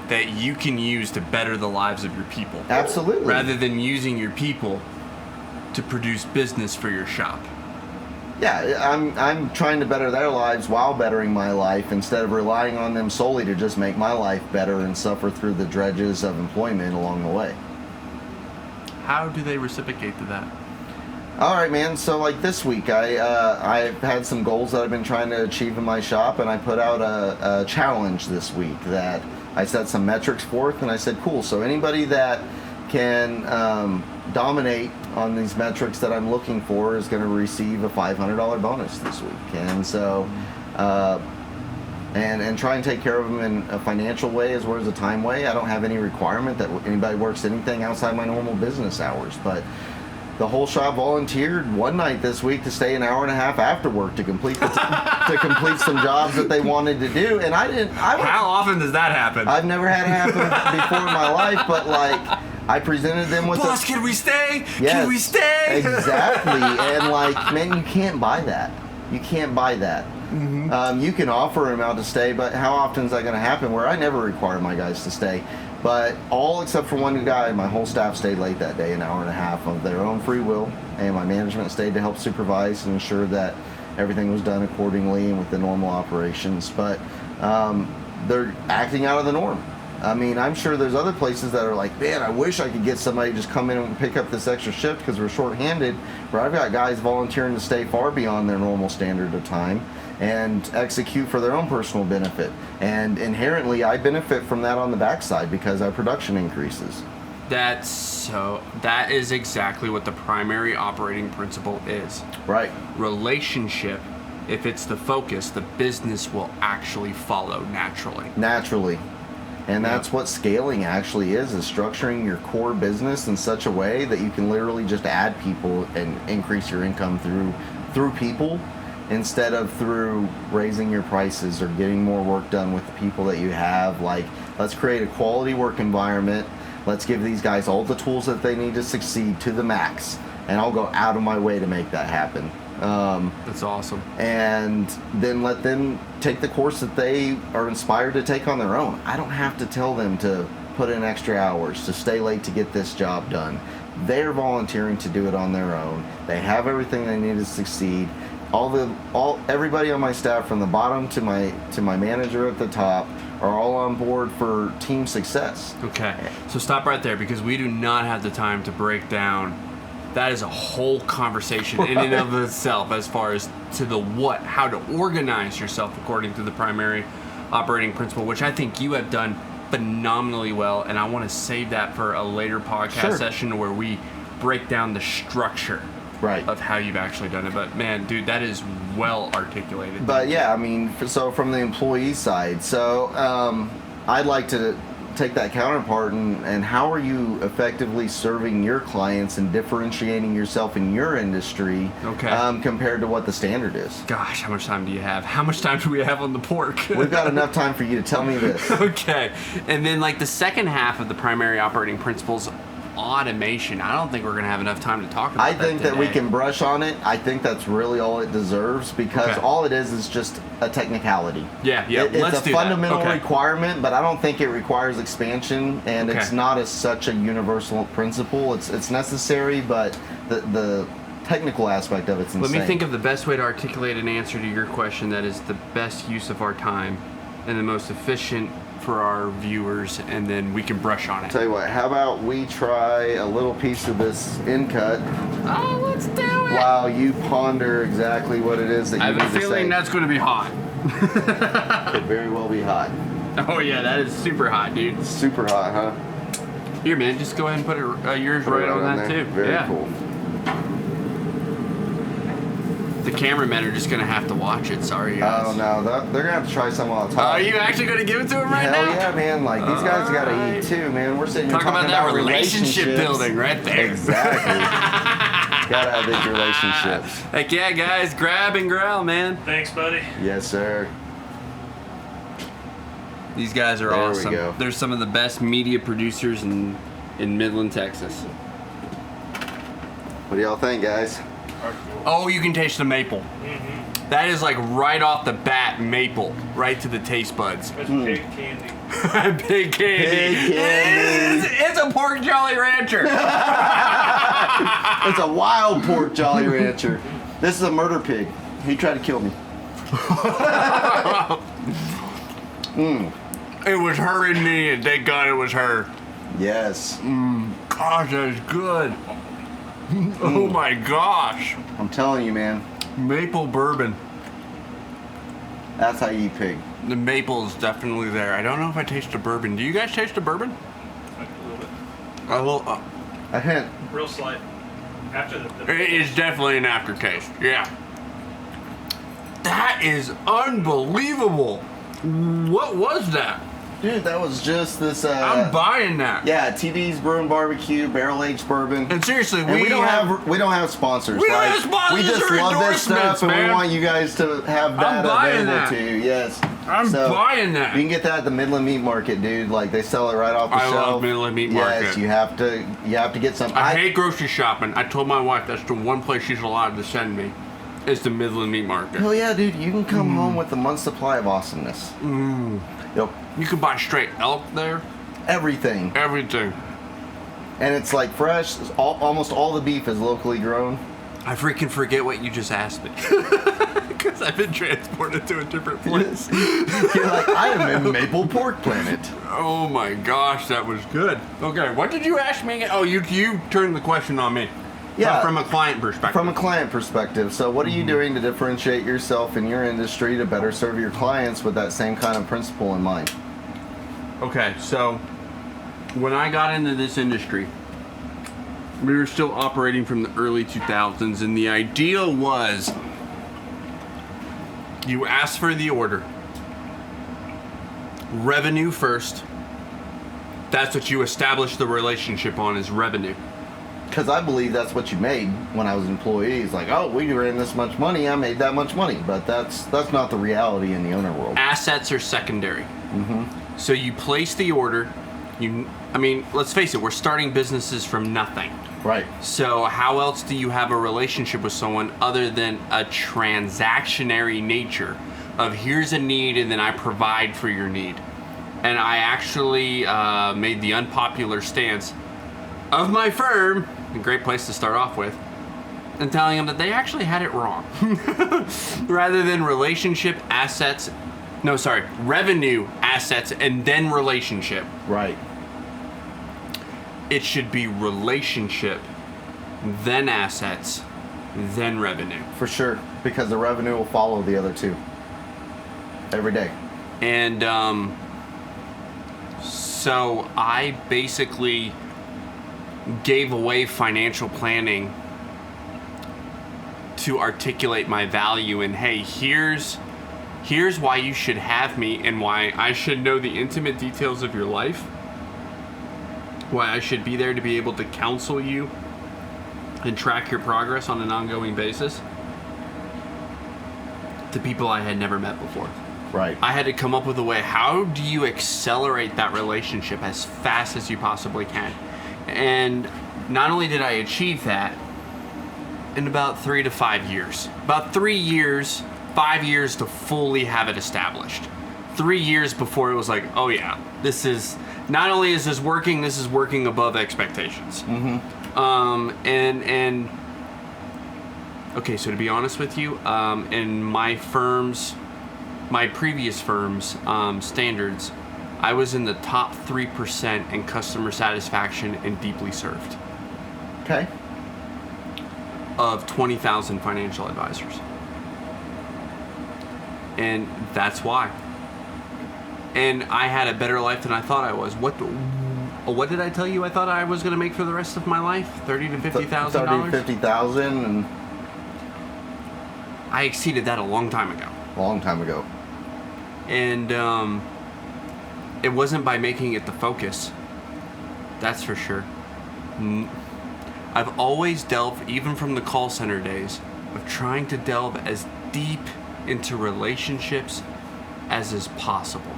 that you can use to better the lives of your people. Absolutely. Rather than using your people to produce business for your shop. Yeah, I'm trying to better their lives while bettering my life instead of relying on them solely to just make my life better and suffer through the dredges of employment along the way. How do they reciprocate to that? All right, man. So like this week, I've had some goals that I've been trying to achieve in my shop, and I put out a challenge this week that I set some metrics forth, and I said, cool. So anybody that can dominate on these metrics that I'm looking for is going to receive a $500 bonus this week. And so, and try and take care of them in a financial way as well as a time way. I don't have any requirement that anybody works anything outside my normal business hours, but the whole shop volunteered one night this week to stay an hour and a half after work to complete to complete some jobs that they wanted to do. And how often does that happen? I've never had it happen before in my life, but like I presented them with Boss, can we stay? Yes, can we stay? Exactly. And like, man, you can't buy that. You can't buy that. Mm-hmm. You can offer them out to stay, but how often is that going to happen where I never require my guys to stay? But all except for one guy, my whole staff stayed late that day, an hour and a half of their own free will, and my management stayed to help supervise and ensure that everything was done accordingly and with the normal operations. But they're acting out of the norm. I mean, I'm sure there's other places that are like, man, I wish I could get somebody to just come in and pick up this extra shift because we're short-handed, where I've got guys volunteering to stay far beyond their normal standard of time and execute for their own personal benefit. And inherently, I benefit from that on the backside because our production increases. That is exactly what the primary operating principle is. Right. Relationship, if it's the focus, the business will actually follow naturally. Naturally. And that's what scaling actually is structuring your core business in such a way that you can literally just add people and increase your income through people, instead of through raising your prices or getting more work done with the people that you have. Like, let's create a quality work environment. Let's give these guys all the tools that they need to succeed to the max. And I'll go out of my way to make that happen. That's awesome. And then let them take the course that they are inspired to take on their own. I don't have to tell them to put in extra hours, to stay late to get this job done. They're volunteering to do it on their own. They have everything they need to succeed. Everybody on my staff, from the bottom to my manager at the top, are all on board for team success. Okay, so stop right there, because we do not have the time to break down. That is a whole conversation in and of itself, as far as to the what, how to organize yourself according to the primary operating principle, which I think you have done phenomenally well, and I want to save that for a later podcast session where we break down the structure of how you've actually done it. But man, dude, that is well articulated. But yeah, I mean, so from the employee side, I'd like to take that counterpart and how are you effectively serving your clients and differentiating yourself in your industry compared to what the standard is. Gosh, how much time do you have? How much time do we have on the pork? We've got enough time for you to tell me this. Okay. And then like the second half of the primary operating principles, automation. I don't think we're going to have enough time to talk about that. I think that we can brush on it. I think that's really all it deserves, because all it is just a technicality. Yeah. It's a fundamental requirement, but I don't think it requires expansion, and it's not such a universal principle. It's necessary, but the technical aspect of it's insane. Let me think of the best way to articulate an answer to your question that is the best use of our time and the most efficient for our viewers, and then we can brush on it. Tell you what, how about we try a little piece of this in cut? Oh, let's do it! While you ponder exactly what it is that you need to say. I have a feeling that's going to be hot. Could very well be hot. Oh yeah, that is super hot, dude. Super hot, huh? Here, man, just go ahead and put yours right on that too. Very cool. The cameramen are just going to have to watch it. Sorry, guys. Oh, no. They're going to have to try some while it's hot. Are you actually going to give it to them right now? Hell yeah, man. Like, these guys got to eat, too, man. We're sitting here talking about that relationship building right there. Exactly. Got to have these relationships. Heck yeah, guys. Grab and growl, man. Thanks, buddy. Yes, sir. These guys are awesome. We go. They're some of the best media producers in Midland, Texas. What do y'all think, guys? Oh, you can taste the maple. Mm-hmm. That is like right off the bat maple, right to the taste buds. It's big candy. Big candy. Big candy. It's a pork Jolly Rancher. It's a wild pork Jolly Rancher. This is a murder pig. He tried to kill me. It was her and me, and thank God it was her. Yes. Gosh, that's good. Oh my gosh. I'm telling you, man. Maple bourbon. That's how you eat pig. The maple is definitely there. I don't know if I taste the bourbon. Do you guys taste the bourbon? A little bit. A little. A hint. Real slight. After the It is definitely an aftertaste. Yeah. That is unbelievable. What was that? Dude, that was just this. I'm buying that. Yeah, TD's Brewing Barbecue, barrel-aged bourbon. And seriously, And we don't have sponsors. We don't have sponsors. We just or love this stuff, man. and we want you guys to have that available to you. Yes. I'm buying that. You can get that at the Midland Meat Market, dude. Like, they sell it right off the shelf. I love Midland Meat Market. Yes, you have to get some. I hate grocery shopping. I told my wife that's the one place she's allowed to send me. Is the Midland Meat Market. Hell yeah, dude. You can come home with a month's supply of awesomeness. Mm. Yep. You can buy straight elk there. everything. Everything. And it's like fresh. Almost all the beef is locally grown. I freaking forget what you just asked me. Because I've been transported to a different place. You're like, I am in Maple Pork Planet. Oh my gosh, that was good. Okay, what did you ask me again? Oh, you turned the question on me. Yeah. From a client perspective. From a client perspective. So what are you doing to differentiate yourself in your industry to better serve your clients with that same kind of principle in mind? Okay, so when I got into this industry, we were still operating from the early 2000s, and the idea was you ask for the order, revenue first. That's what you establish the relationship on, is revenue. Because I believe that's what you made when I was an employee. It's like, oh, we ran this much money, I made that much money. But that's not the reality in the owner world. Assets are secondary. So you place the order. Let's face it, we're starting businesses from nothing. Right. So how else do you have a relationship with someone other than a transactionary nature of here's a need and then I provide for your need? And I actually made the unpopular stance of my firm, a great place to start off with, and telling them that they actually had it wrong. Rather than revenue, assets, and then relationship. Right. It should be relationship, then assets, then revenue. For sure. Because the revenue will follow the other two. Every day. And so I basically gave away financial planning to articulate my value and, hey, here's why you should have me and why I should know the intimate details of your life, why I should be there to be able to counsel you and track your progress on an ongoing basis, to people I had never met before. Right. I had to come up with a way, how do you accelerate that relationship as fast as you possibly can? And not only did I achieve that in about 3 to 5 years. About 3 years, 5 years to fully have it established. 3 years before it was like, oh yeah, this is, not only is this is working above expectations. Okay, so to be honest with you, in my previous firm's standards, I was in the top 3% in customer satisfaction and deeply served. Okay. Of 20,000 financial advisors. And that's why. And I had a better life than I thought I was. What did I tell you I thought I was going to make for the rest of my life? $30,000 to $50,000? $50,000 and I exceeded that a long time ago. Long time ago. And it wasn't by making it the focus. That's for sure. I've always delved, even from the call center days, of trying to delve as deep into relationships as is possible.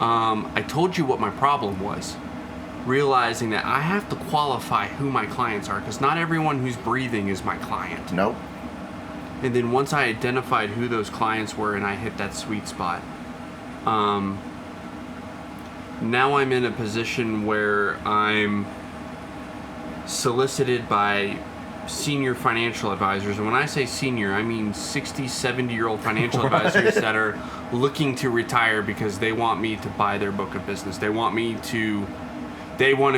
I told you what my problem was. Realizing that I have to qualify who my clients are, because not everyone who's breathing is my client. Nope. And then once I identified who those clients were and I hit that sweet spot, now I'm in a position where I'm solicited by senior financial advisors. And when I say senior, I mean 60, 70-year-old financial advisors that are looking to retire because they want me to buy their book of business. They want to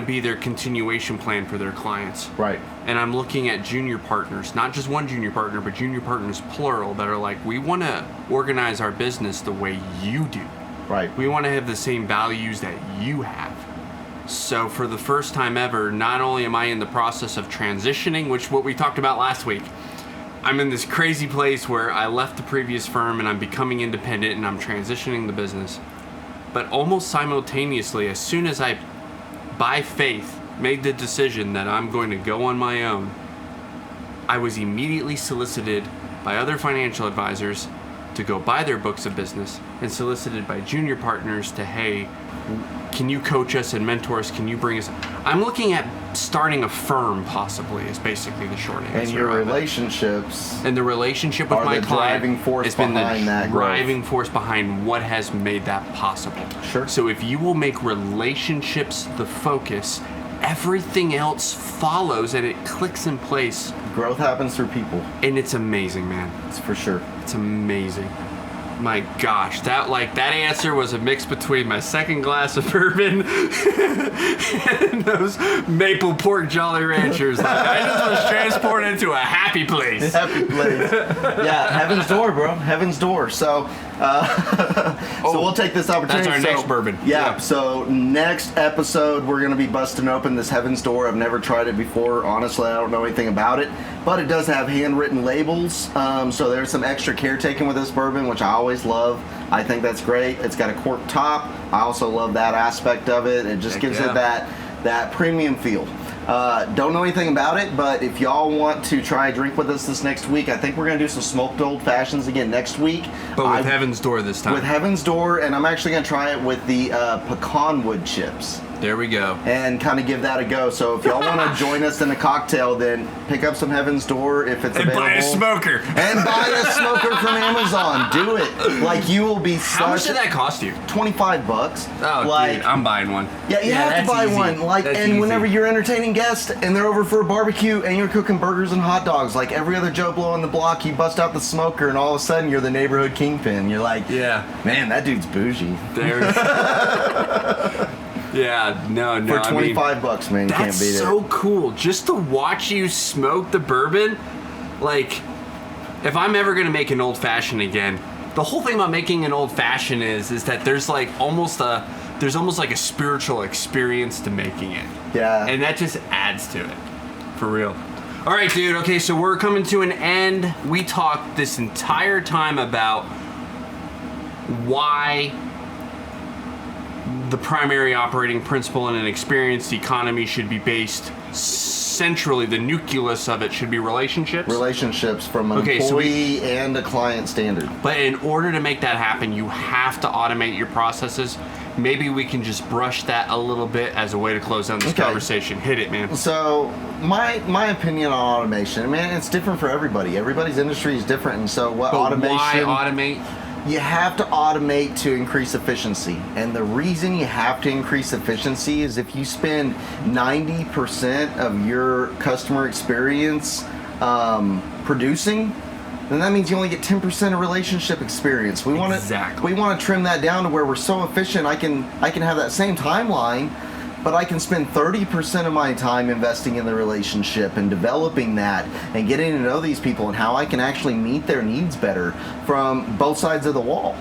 be their continuation plan for their clients. Right. And I'm looking at junior partners, not just one junior partner, but junior partners plural, that are like, we want to organize our business the way you do. Right. We want to have the same values that you have. So for the first time ever, not only am I in the process of transitioning, which what we talked about last week, I'm in this crazy place where I left the previous firm and I'm becoming independent and I'm transitioning the business. But almost simultaneously, as soon as I, by faith, made the decision that I'm going to go on my own, I was immediately solicited by other financial advisors to go buy their books of business, and solicited by junior partners to, hey, can you coach us and mentor us? Can you bring us? I'm looking at starting a firm possibly is basically the short answer. And your of it. relationships And the relationship with are my the client driving force has been behind the that growth. driving force behind what has made that possible. Sure. So if you will make relationships the focus, everything else follows and it clicks in place. Growth happens through people. And it's amazing, man. It's for sure. It's amazing. My gosh, that answer was a mix between my second glass of bourbon and those maple pork Jolly Ranchers. Like, I just was transported to a happy place. Happy place. Yeah, Heaven's Door, bro. Heaven's Door. So we'll take this opportunity. That's our next bourbon. Yeah, so next episode, we're going to be busting open this Heaven's Door. I've never tried it before. Honestly, I don't know anything about it. But it does have handwritten labels. So there's some extra care taken with this bourbon, which I always love. I think that's great. It's got a cork top. I also love that aspect of it. It just gives it that premium feel. Don't know anything about it, but if y'all want to try a drink with us this next week, I think we're going to do some smoked old fashions again next week. But with Heaven's Door this time. With Heaven's Door, and I'm actually going to try it with the pecan wood chips. There we go. And kind of give that a go. So if y'all want to join us in a cocktail, then pick up some Heaven's Door if it's available. And buy a smoker. And buy a smoker from Amazon. Do it. Like, you will be How much did that cost you? $25. Oh, like, dude, I'm buying one. Yeah, you have to buy one. Like, That's and easy. whenever you're entertaining guests and they're over for a barbecue and you're cooking burgers and hot dogs, like every other Joe Blow on the block, you bust out the smoker and all of a sudden you're the neighborhood kingpin. You're like, yeah, man, that dude's bougie. There. Yeah, no. For $25, man, you can't beat it. That's so cool. Just to watch you smoke the bourbon, like, if I'm ever gonna make an old fashioned again, the whole thing about making an old fashioned is that there's almost like a spiritual experience to making it. Yeah. And that just adds to it. For real. All right, dude. Okay, so we're coming to an end. We talked this entire time about why the primary operating principle in an experienced economy should be based centrally, the nucleus of it should be relationships. Relationships from an employee and a client standard. But in order to make that happen, you have to automate your processes. Maybe we can just brush that a little bit as a way to close down this conversation. Hit it, man. So my opinion on automation, man, it's different for everybody. Everybody's industry is different, and so what automation? Why automate? You have to automate to increase efficiency. And the reason you have to increase efficiency is if you spend 90% of your customer experience producing, then that means you only get 10% of relationship experience. We want to trim that down to where we're so efficient. I can have that same timeline, but I can spend 30% of my time investing in the relationship and developing that and getting to know these people and how I can actually meet their needs better from both sides of the wall.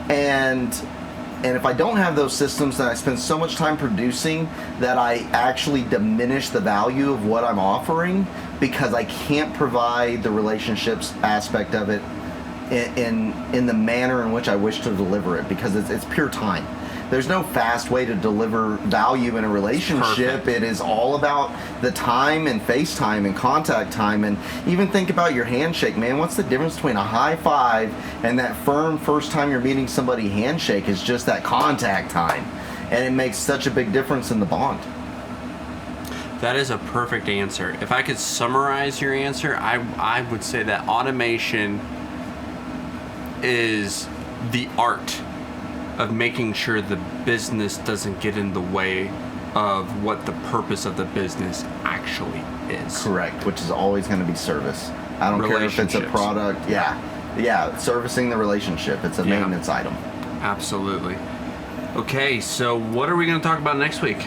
And if I don't have those systems, then I spend so much time producing that I actually diminish the value of what I'm offering because I can't provide the relationships aspect of it in the manner in which I wish to deliver it, because it's pure time. There's no fast way to deliver value in a relationship. It is all about the time and face time and contact time. And even think about your handshake, man. What's the difference between a high five and that firm first time you're meeting somebody handshake? Is just that contact time. And it makes such a big difference in the bond. That is a perfect answer. If I could summarize your answer, I would say that automation is the art of making sure the business doesn't get in the way of what the purpose of the business actually is. Correct, which is always going to be service. I don't care if it's a product. Yeah, servicing the relationship. It's a maintenance item. Absolutely. Okay, so what are we going to talk about next week?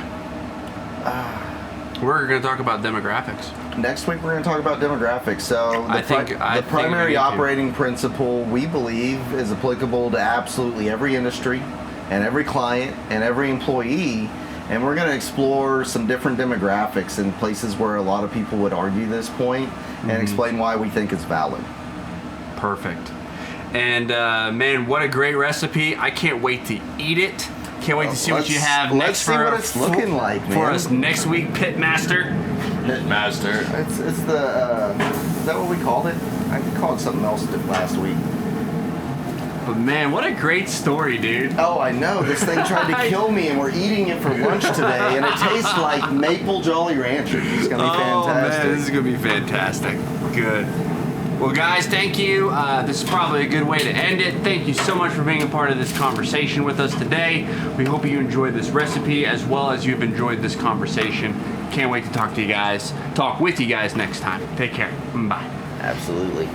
We're going to talk about demographics. Next week we're going to talk about demographics. So the primary operating principle we believe is applicable to absolutely every industry and every client and every employee. And we're going to explore some different demographics in places where a lot of people would argue this point and explain why we think it's valid. Perfect. And man, what a great recipe. I can't wait to eat it. Can't wait to see what you have next for what it's looking like, man. For us next week, Pitmaster. Pitmaster. It's the is that what we called it? I called it something else last week. But man, what a great story, dude. Oh, I know. This thing tried to kill me, and we're eating it for lunch today, and it tastes like maple Jolly Ranchers. It's gonna be fantastic. Man, this is gonna be fantastic. Good. Well, guys, thank you. This is probably a good way to end it. Thank you so much for being a part of this conversation with us today. We hope you enjoyed this recipe as well as you've enjoyed this conversation. Can't wait to talk with you guys next time. Take care. Bye. Absolutely.